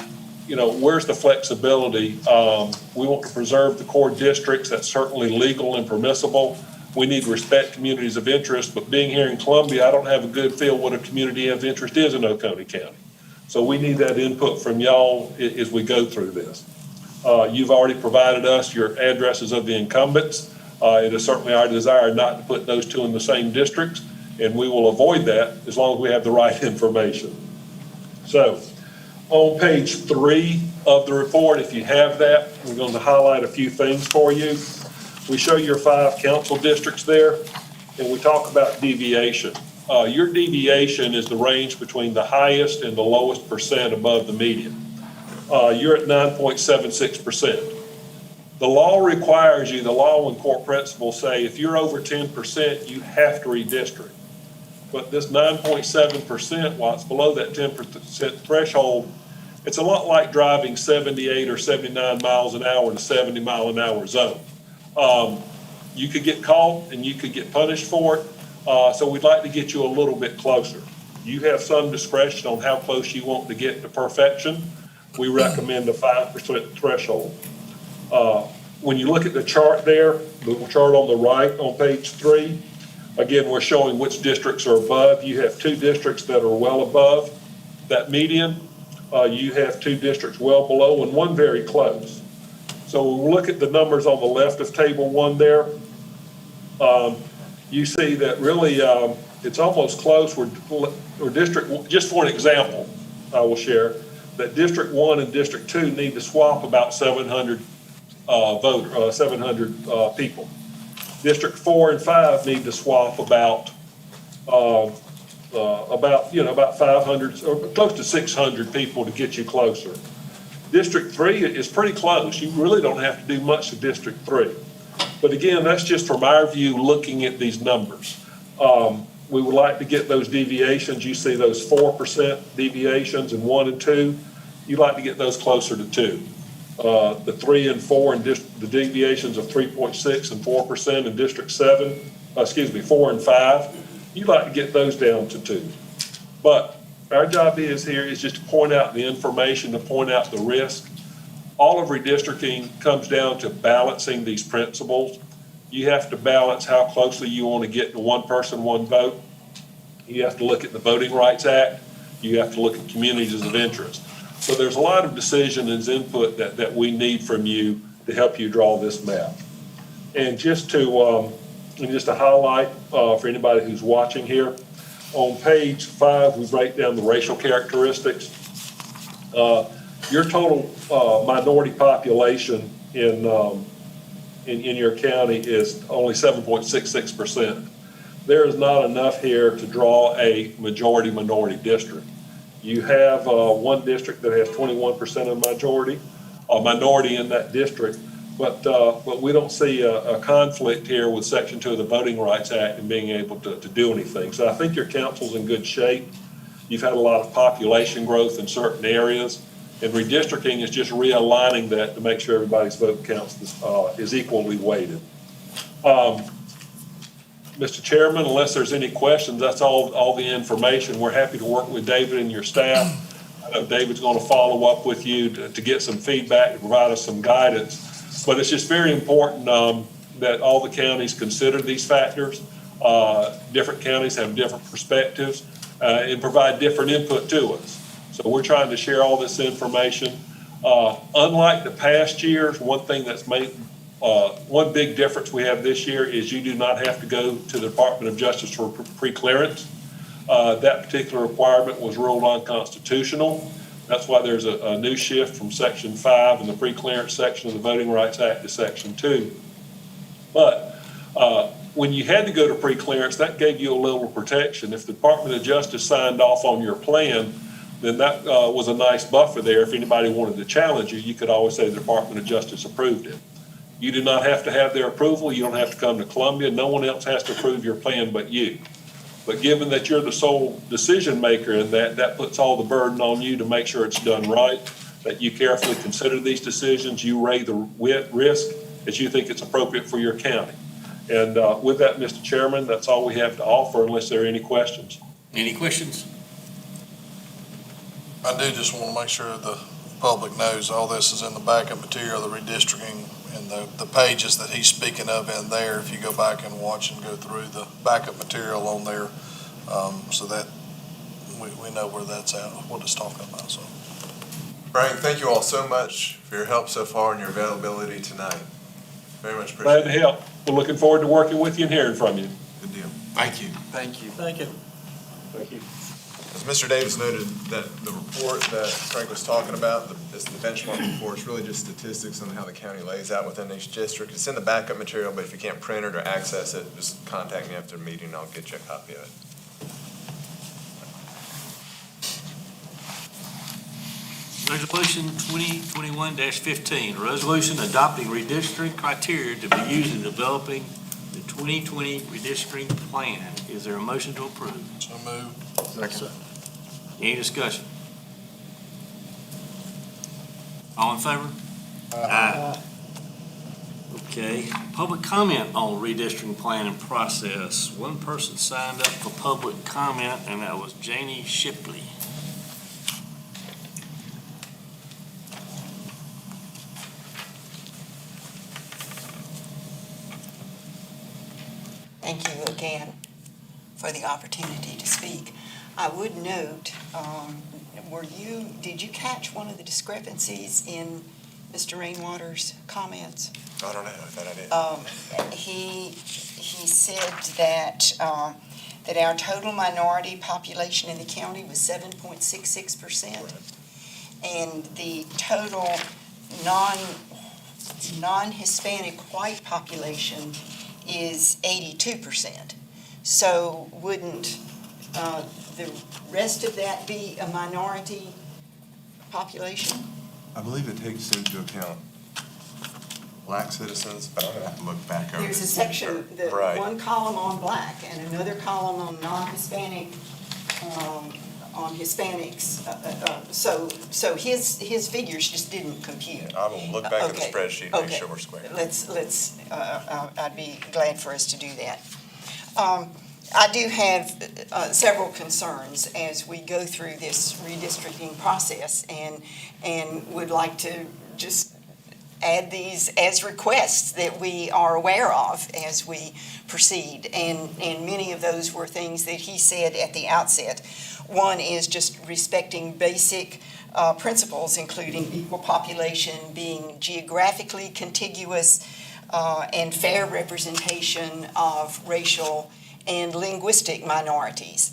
You know, where's the flexibility? We want to preserve the core districts. That's certainly legal and permissible. We need to respect communities of interest, but being here in Columbia, I don't have a good feel what a community of interest is in Oconee County. So we need that input from y'all as we go through this. You've already provided us your addresses of the incumbents. It is certainly our desire not to put those two in the same districts, and we will avoid that as long as we have the right information. So on page 3 of the report, if you have that, we're going to highlight a few things for you. We show your 5 council districts there, and we talk about deviation. Your deviation is the range between the highest and the lowest percent above the median. You're at 9.76%. The law requires you, the law and core principles say if you're over 10%, you have to redistrict. But this 9.7%, while it's below that 10% threshold, it's a lot like driving 78 or 79 miles an hour in a 70 mile an hour zone. You could get caught and you could get punished for it. So we'd like to get you a little bit closer. You have some discretion on how close you want to get to perfection. We recommend a 5% threshold. When you look at the chart there, the chart on the right on page 3, again, we're showing which districts are above. You have 2 districts that are well above that median. You have 2 districts well below and 1 very close. So when we look at the numbers on the left of table 1 there, you see that really it's almost close. We're district, just for an example, I will share that District 1 and District 2 need to swap about 700 people. District 4 and 5 need to swap about, about 500 or close to 600 people to get you closer. District 3 is pretty close. You really don't have to do much to District 3. But again, that's just from our view, looking at these numbers. We would like to get those deviations. You see those 4% deviations in 1 and 2. You'd like to get those closer to 2. The 3 and 4 and the deviations of 3.6 and 4% in District 7, 4 and 5, you'd like to get those down to 2. But our job is just to point out the information, to point out the risk. All of redistricting comes down to balancing these principles. You have to balance how closely you want to get to one person, one vote. You have to look at the Voting Rights Act. You have to look at communities of interest. So there's a lot of decision and input that we need from you to help you draw this map. And just to highlight for anybody who's watching here, on page 5, we break down the racial characteristics. Your total minority population in your county is only 7.66%. There is not enough here to draw a majority-minority district. You have one district that has 21% of minority in that district, but we don't see a conflict here with Section 2 of the Voting Rights Act and being able to do anything. So I think your council's in good shape. You've had a lot of population growth in certain areas, and redistricting is just realigning that to make sure everybody's vote counts is equally weighted. Mr. Chairman, unless there's any questions, that's all the information. We're happy to work with David and your staff. I know David's going to follow up with you to get some feedback, to provide us some guidance. But it's just very important that all the counties consider these factors. Different counties have different perspectives and provide different input to us. So we're trying to share all this information. Unlike the past years, one thing that's made one big difference we have this year is you do not have to go to the Department of Justice for pre-clearance. That particular requirement was ruled unconstitutional. That's why there's a new shift from Section 5 in the pre-clearance section of the Voting Rights Act to Section 2. But when you had to go to pre-clearance, that gave you a little protection. If the Department of Justice signed off on your plan, then that was a nice buffer there. If anybody wanted to challenge you, you could always say the Department of Justice approved it. You do not have to have their approval. You don't have to come to Columbia. No one else has to approve your plan but you. But given that you're the sole decision maker in that puts all the burden on you to make sure it's done right, that you carefully consider these decisions, you weigh the risk as you think it's appropriate for your county. And with that, Mr. Chairman, that's all we have to offer unless there are any questions. Any questions? I do just want to make sure the public knows all this is in the backup material, the redistricting, and the pages that he's speaking of in there, if you go back and watch and go through the backup material on there, so that we know where that's at, what it's talking about, so. Frank, thank you all so much for your help so far and your availability tonight. Very much appreciate it. Glad to help. We're looking forward to working with you and hearing from you. Good deal. Thank you. Thank you. Thank you. Thank you. As Mr. Davis noted, that the report that Frank was talking about, is the benchmark report. It's really just statistics on how the county lays out within each district. It's in the backup material, but if you can't print it or access it, just contact me after the meeting and I'll get you a copy of it. Resolution 2021-15, a resolution adopting redistricting criteria to be used in developing the 2020 redistricting plan. Is there a motion to approve? So moved. Second. Any discussion? All in favor? Aye. Okay, public comment on redistricting plan and process. One person signed up for public comment, and that was Janie Shipley. Thank you again for the opportunity to speak. I would note, did you catch one of the discrepancies in Mr. Rainwater's comments? I don't know, I thought I did. He said that our total minority population in the county was 7.66%. And the total non-Hispanic white population is 82%. So wouldn't the rest of that be a minority population? I believe it takes into account black citizens, but I'm gonna have to look back over There's a this. section, Right. one column on black and another column on non-Hispanic, on Hispanics. So his figures just didn't compute. I will look back at the Okay, spreadsheet, make okay. sure we're square. I'd be glad for us to do that. I do have several concerns as we go through this redistricting process and would like to just add these as requests that we are aware of as we proceed. And many of those were things that he said at the outset. One is just respecting basic principles, including equal population, being geographically contiguous, and fair representation of racial and linguistic minorities.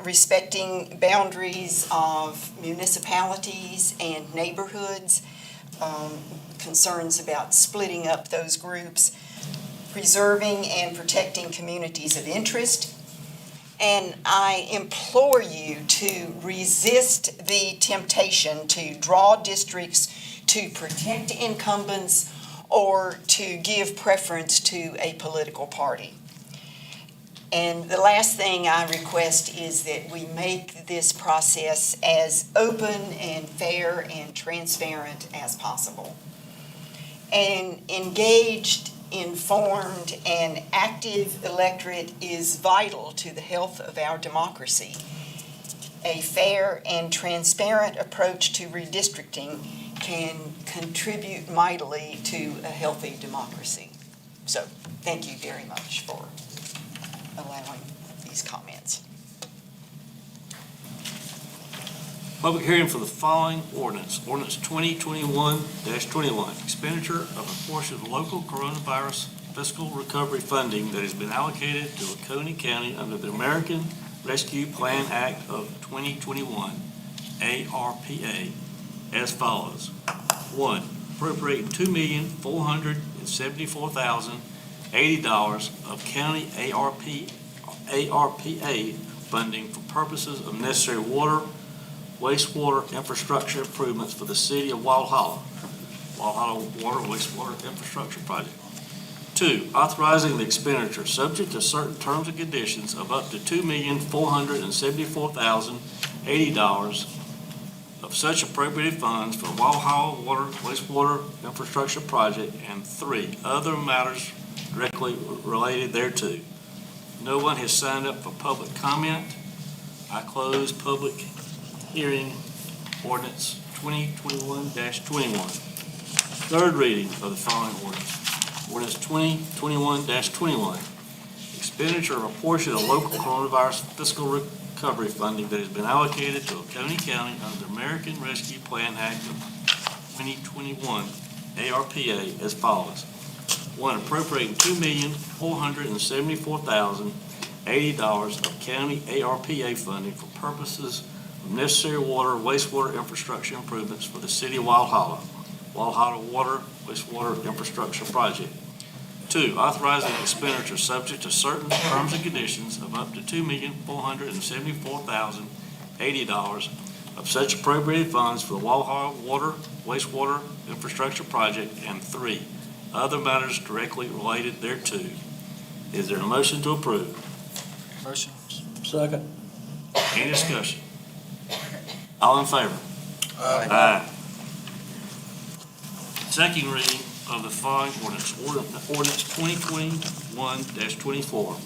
Respecting boundaries of municipalities and neighborhoods, concerns about splitting up those groups, preserving and protecting communities of interest. And I implore you to resist the temptation to draw districts to protect incumbents or to give preference to a political party. And the last thing I request is that we make this process as open and fair and transparent as possible. An engaged, informed, and active electorate is vital to the health of our democracy. A fair and transparent approach to redistricting can contribute mightily to a healthy democracy. So, thank you very much for allowing these comments. Public hearing for the following ordinance. Ordinance 2021-21, expenditure of a portion of local coronavirus fiscal recovery funding that has been allocated to Oconee County under the American Rescue Plan Act of 2021, ARPA, as follows. 1. Appropriating $2,474,080 of county ARPA funding for purposes of necessary water, wastewater infrastructure improvements for the city of Walhalla Water Wastewater Infrastructure Project. 2, authorizing the expenditure subject to certain terms and conditions of up to $2,474,080 of such appropriated funds for Walhalla Water Wastewater Infrastructure Project. And 3, other matters directly related thereto. No one has signed up for public comment. I close public hearing ordinance 2021-21. Third reading of the following ordinance. Ordinance 2021-21. Expenditure of a portion of local coronavirus fiscal recovery funding that has been allocated to Oconee County under the American Rescue Plan Act of 2021, ARPA, as follows. 1, appropriating $2,474,080 of county ARPA funding for purposes of necessary water, wastewater infrastructure improvements for the city of Walhalla Water Wastewater Infrastructure Project. 2, authorizing expenditure subject to certain terms and conditions of up to $2,474,080 of such appropriated funds for the Walhalla Water Wastewater Infrastructure Project. And 3, other matters directly related thereto. Is there a motion to approve? Motion. Second. Any discussion? All in favor? Aye. Second reading of the following ordinance. Ordinance 2021-24.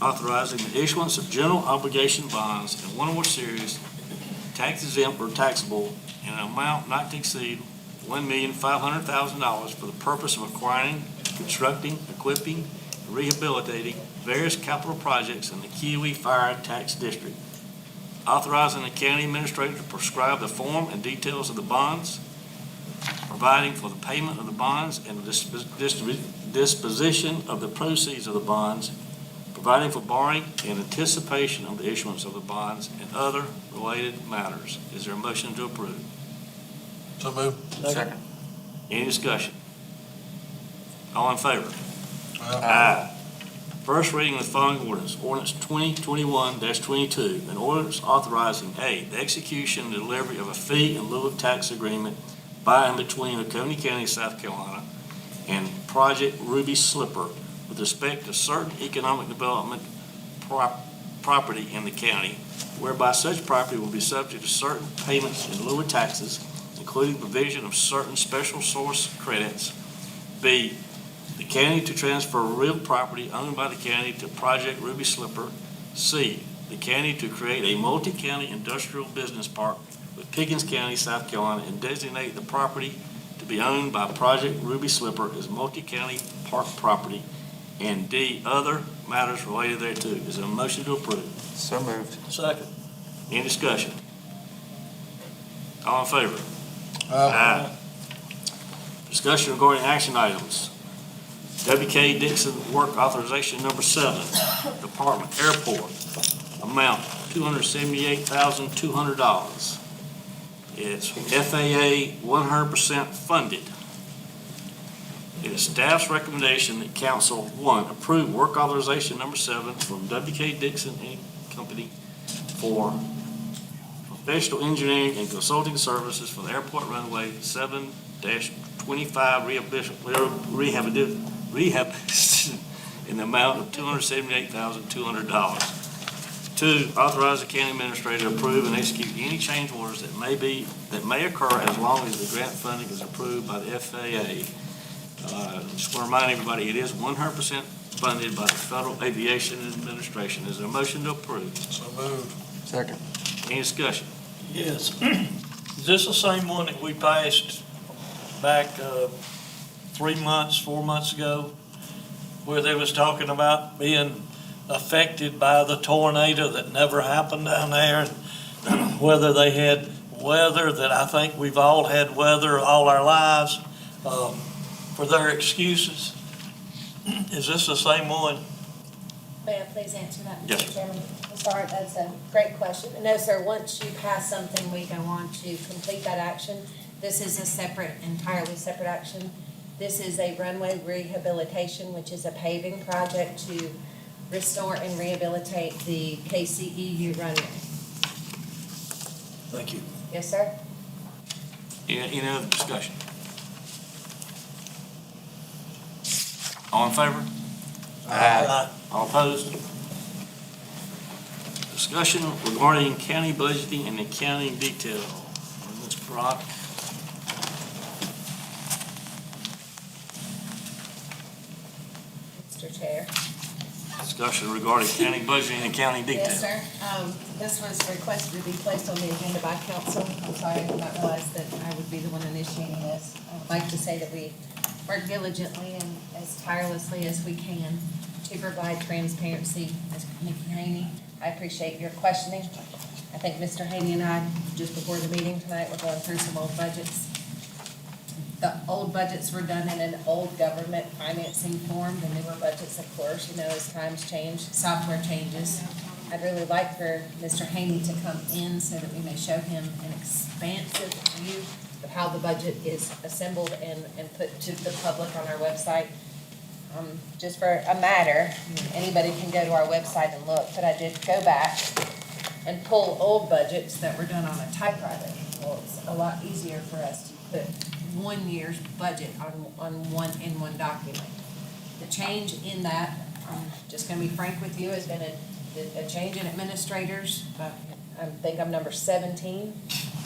Authorizing the issuance of general obligation bonds in one or more series, tax exempt or taxable, in an amount not to exceed $1,500,000 for the purpose of acquiring, constructing, equipping, and rehabilitating various capital projects in the Kiwi Fire Tax District. Authorizing the county administrator to prescribe the form and details of the bonds, providing for the payment of the bonds and the disposition of the proceeds of the bonds, providing for borrowing in anticipation of the issuance of the bonds, and other related matters. Is there a motion to approve? So moved. Second. Any discussion? All in favor? Aye. First reading of the following ordinance, ordinance 2021-22, an ordinance authorizing A, the execution and delivery of a fee in lieu of tax agreement by and between Oconee County, South Carolina, and Project Ruby Slipper with respect to certain economic development property in the county, whereby such property will be subject to certain payments in lieu of taxes, including provision of certain special source credits. B, the county to transfer real property owned by the county to Project Ruby Slipper. C, the county to create a multi-county industrial business park with Pickens County, South Carolina, and designate the property to be owned by Project Ruby Slipper as multi-county park property. And D, other matters related thereto. Is there a motion to approve? So moved. Second. Any discussion? All in favor? Aye. Discussion regarding action items. W.K. Dixon Work Authorization Number 7, Department Airport, amount $278,200. It's FAA 100% funded. It is staff's recommendation that council, 1, approve work authorization number 7 from W.K. Dixon and Company for professional engineering and consulting services for the airport runway 7-25 rehab in the amount of $278,200. 2, authorize the county administrator to approve and execute any change orders that may occur as long as the grant funding is approved by the FAA. Just want to remind everybody, it is 100% funded by the Federal Aviation Administration. Is there a motion to approve? So moved. Second. Any discussion? Yes. Is this the same one that we passed back 4 months ago, where they was talking about being affected by the tornado that never happened down there, and whether they had weather, that I think we've all had weather all our lives, for their excuses? Is this the same one? May I please answer that, Yes. Mr. Chairman? I'm sorry, that's a great question. No, sir, once you pass something, we go on to complete that action. This is a entirely separate action. This is a runway rehabilitation, which is a paving project to restore and rehabilitate the KCEU runway. Thank you. Yes, sir? Any other discussion? All in favor? Aye. All opposed? Discussion regarding county budgeting and accounting detail. Ms. Brock. Mr. Chair. Discussion regarding county budgeting and accounting detail. Yes, sir. This was requested to be placed on the agenda by council. I'm sorry, I did not realize that I would be the one initiating this. I would like to say that we work diligently and as tirelessly as we can to provide transparency. As Nikki Haney, I appreciate your questioning. I think Mr. Haney and I, just before the meeting tonight, were going through some old budgets. The old budgets were done in an old government financing form. The newer budgets, of course, as times change, software changes. I'd really like for Mr. Haney to come in so that we may show him an expansive view of how the budget is assembled and put to the public on our website. Just for a matter, anybody can go to our website and look, but I did go back and pull old budgets that were done on a typewriter. Well, it's a lot easier for us to put 1 year's budget in one document. The change in that, I'm just gonna be frank with you, has been a change in administrators. I think I'm number 17,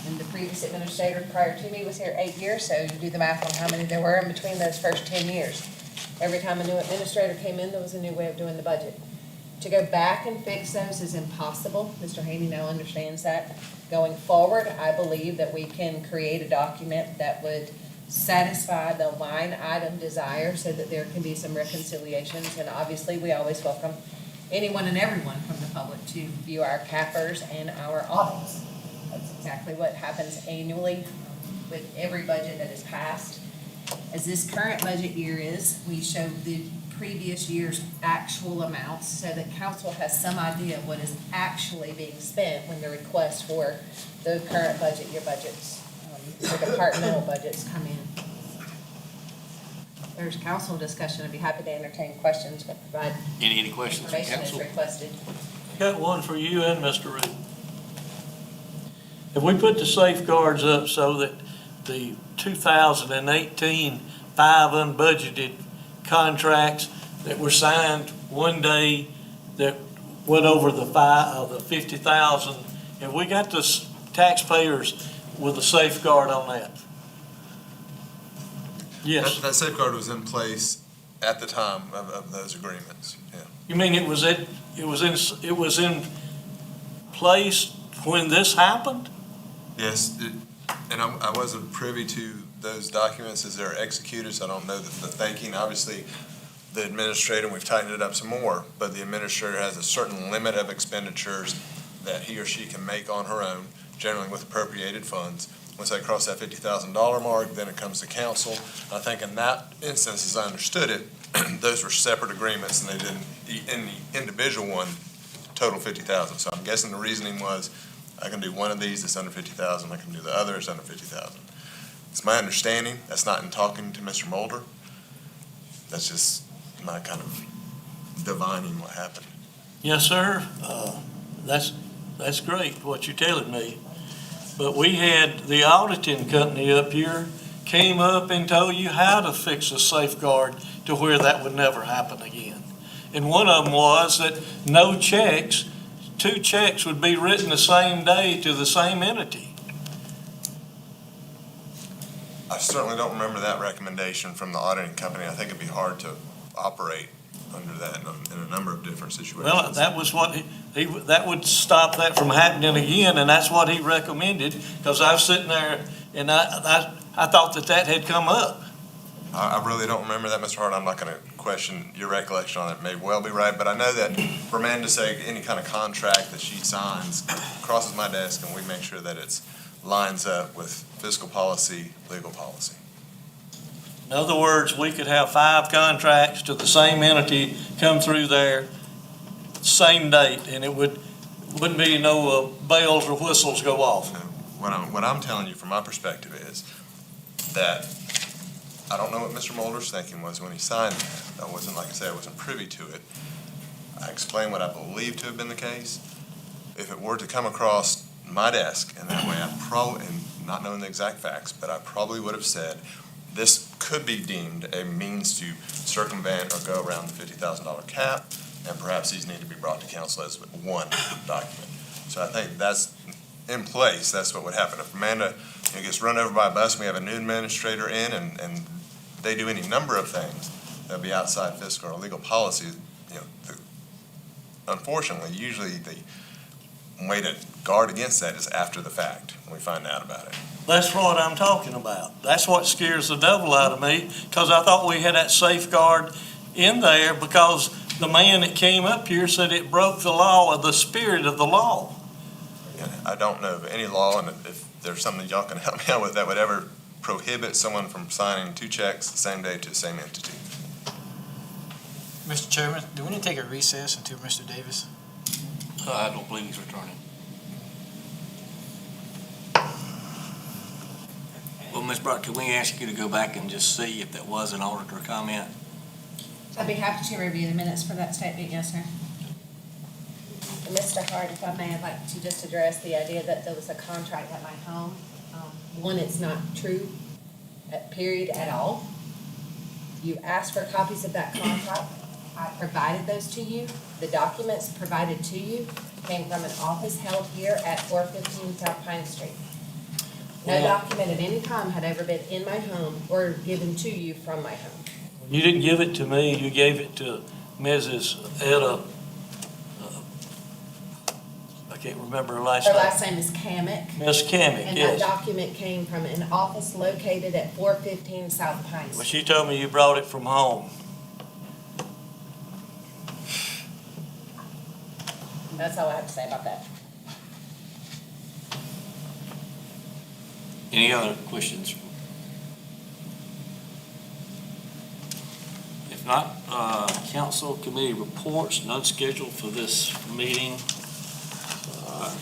and the previous administrator prior to me was here 8 years, so you do the math on how many there were in between those first 10 years. Every time a new administrator came in, there was a new way of doing the budget. To go back and fix those is impossible. Mr. Haney now understands that. Going forward, I believe that we can create a document that would satisfy the line item desire so that there can be some reconciliations. And obviously, we always welcome anyone and everyone from the public to view our CAFRs and our audits. That's exactly what happens annually with every budget that is passed. As this current budget year is, we show the previous year's actual amounts so that council has some idea of what is actually being spent when the request for the current budget year budgets, the departmental budgets come in. there's council discussion, I'd be happy to entertain questions, but provide Any questions from information as council? requested. Got one for you and Mr. Root. If we put the safeguards up so that the 2018 5 unbudgeted contracts that were signed one day that went over the 50,000, if we got the taxpayers with a safeguard on that? Yes. That safeguard was in place at the time of those agreements, yeah. You mean it was in place when this happened? Yes, and I wasn't privy to those documents as they're executed, so I don't know the thinking. Obviously, the administrator, we've tightened it up some more, but the administrator has a certain limit of expenditures that he or she can make on her own, generally with appropriated funds. Once they cross that $50,000 mark, then it comes to council. I think in that instance, as I understood it, those were separate agreements, and they didn't, in the individual one, total 50,000. So I'm guessing the reasoning was, I can do one of these that's under 50,000, I can do the other that's under 50,000. It's my understanding, that's not in talking to Mr. Mulder. That's just my kind of divining what happened. Yes, sir. That's great, what you're telling me. But we had the auditing company up here, came up and told you how to fix a safeguard to where that would never happen again. And one of them was that no checks, 2 checks would be written the same day to the same entity. I certainly don't remember that recommendation from the auditing company. I think it'd be hard to operate under that in a number of different situations. Well, that was what that would stop that from happening again, and that's what he recommended, because I was sitting there and I thought that had come up. I really don't remember that, Mr. Hart. I'm not going to question your recollection on it. It may well be right, but I know that for Amanda to say any kind of contract that she signs crosses my desk, and we make sure that it lines up with fiscal policy, legal policy. In other words, we could have 5 contracts to the same entity come through there, same date, and it wouldn't be no bells or whistles go off. What I'm telling you from my perspective is that I don't know what Mr. Mulder's thinking was when he signed that. I wasn't, like I said, I wasn't privy to it. I explained what I believe to have been the case. If it were to come across my desk in that way, I probably, and not knowing the exact facts, but I probably would have said, this could be deemed a means to circumvent or go around the $50,000 cap, and perhaps these need to be brought to council as one document. So I think that's in place. That's what would happen. If Amanda gets run over by a bus, and we have a new administrator in, and they do any number of things that'll be outside fiscal or legal policy, unfortunately, usually the way to guard against that is after the fact, when we find out about it. That's what I'm talking about. That's what scares the devil out of me, because I thought we had that safeguard in there because the man that came up here said it broke the law, or the spirit of the law. Yeah, I don't know of any law, and if there's something y'all can help me out with that would ever prohibit someone from signing 2 checks the same day to the same entity. Mr. Chairman, do we need to take a recess until Mr. Davis? I don't believe he's returning. Well, Ms. Brock, can we ask you to go back and just see if that was an auditor comment? I'd be happy to review the minutes for that statement, yes, sir. And Mr. Hart, if I may, I'd like to just address the idea that there was a contract at my home. One, it's not true, period, at all. You asked for copies of that contract. I provided those to you. The documents provided to you came from an office held here at 415 South Pine Street. No document of any kind had ever been in my home or given to you from my home. You didn't give it to me, you gave it to Mrs. Etta. I can't remember her last Her name. last name is Kamick. Miss Kamick, And that yes. document came from an office located at 415 South Pine Well, Street. she told me you brought it from home. That's all I have to say about that. Any other questions? If not, council committee reports, none scheduled for this meeting.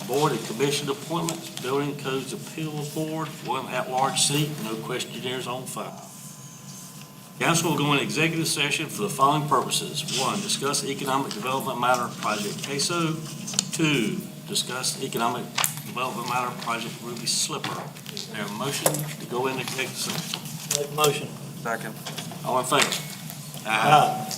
Board and commission appointments, building codes appeals board, 1 at-large seat, no questionnaires on file. Council will go into executive session for the following purposes. 1, discuss economic development matter project Queso. 2, discuss economic development matter project Ruby Slipper. Is there a motion to go into executive session? Make motion. Second. All in favor? Aye.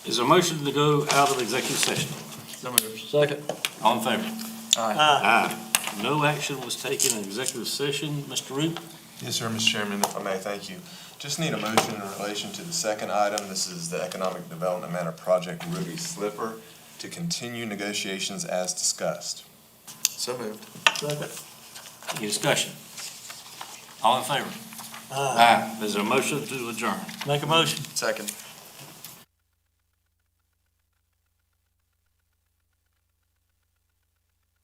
Is there a motion to go out of executive session? Second. All in favor? Aye. Aye. No action was taken in executive session. Mr. Root? Yes, sir, Mr. Chairman, if I may, thank you. Just need a motion in relation to the second item. This is the Economic Development Matter Project Ruby Slipper to continue negotiations as discussed. So moved. Second. Any discussion? All in favor? Aye. Is there a motion to adjourn? Make a motion. Second.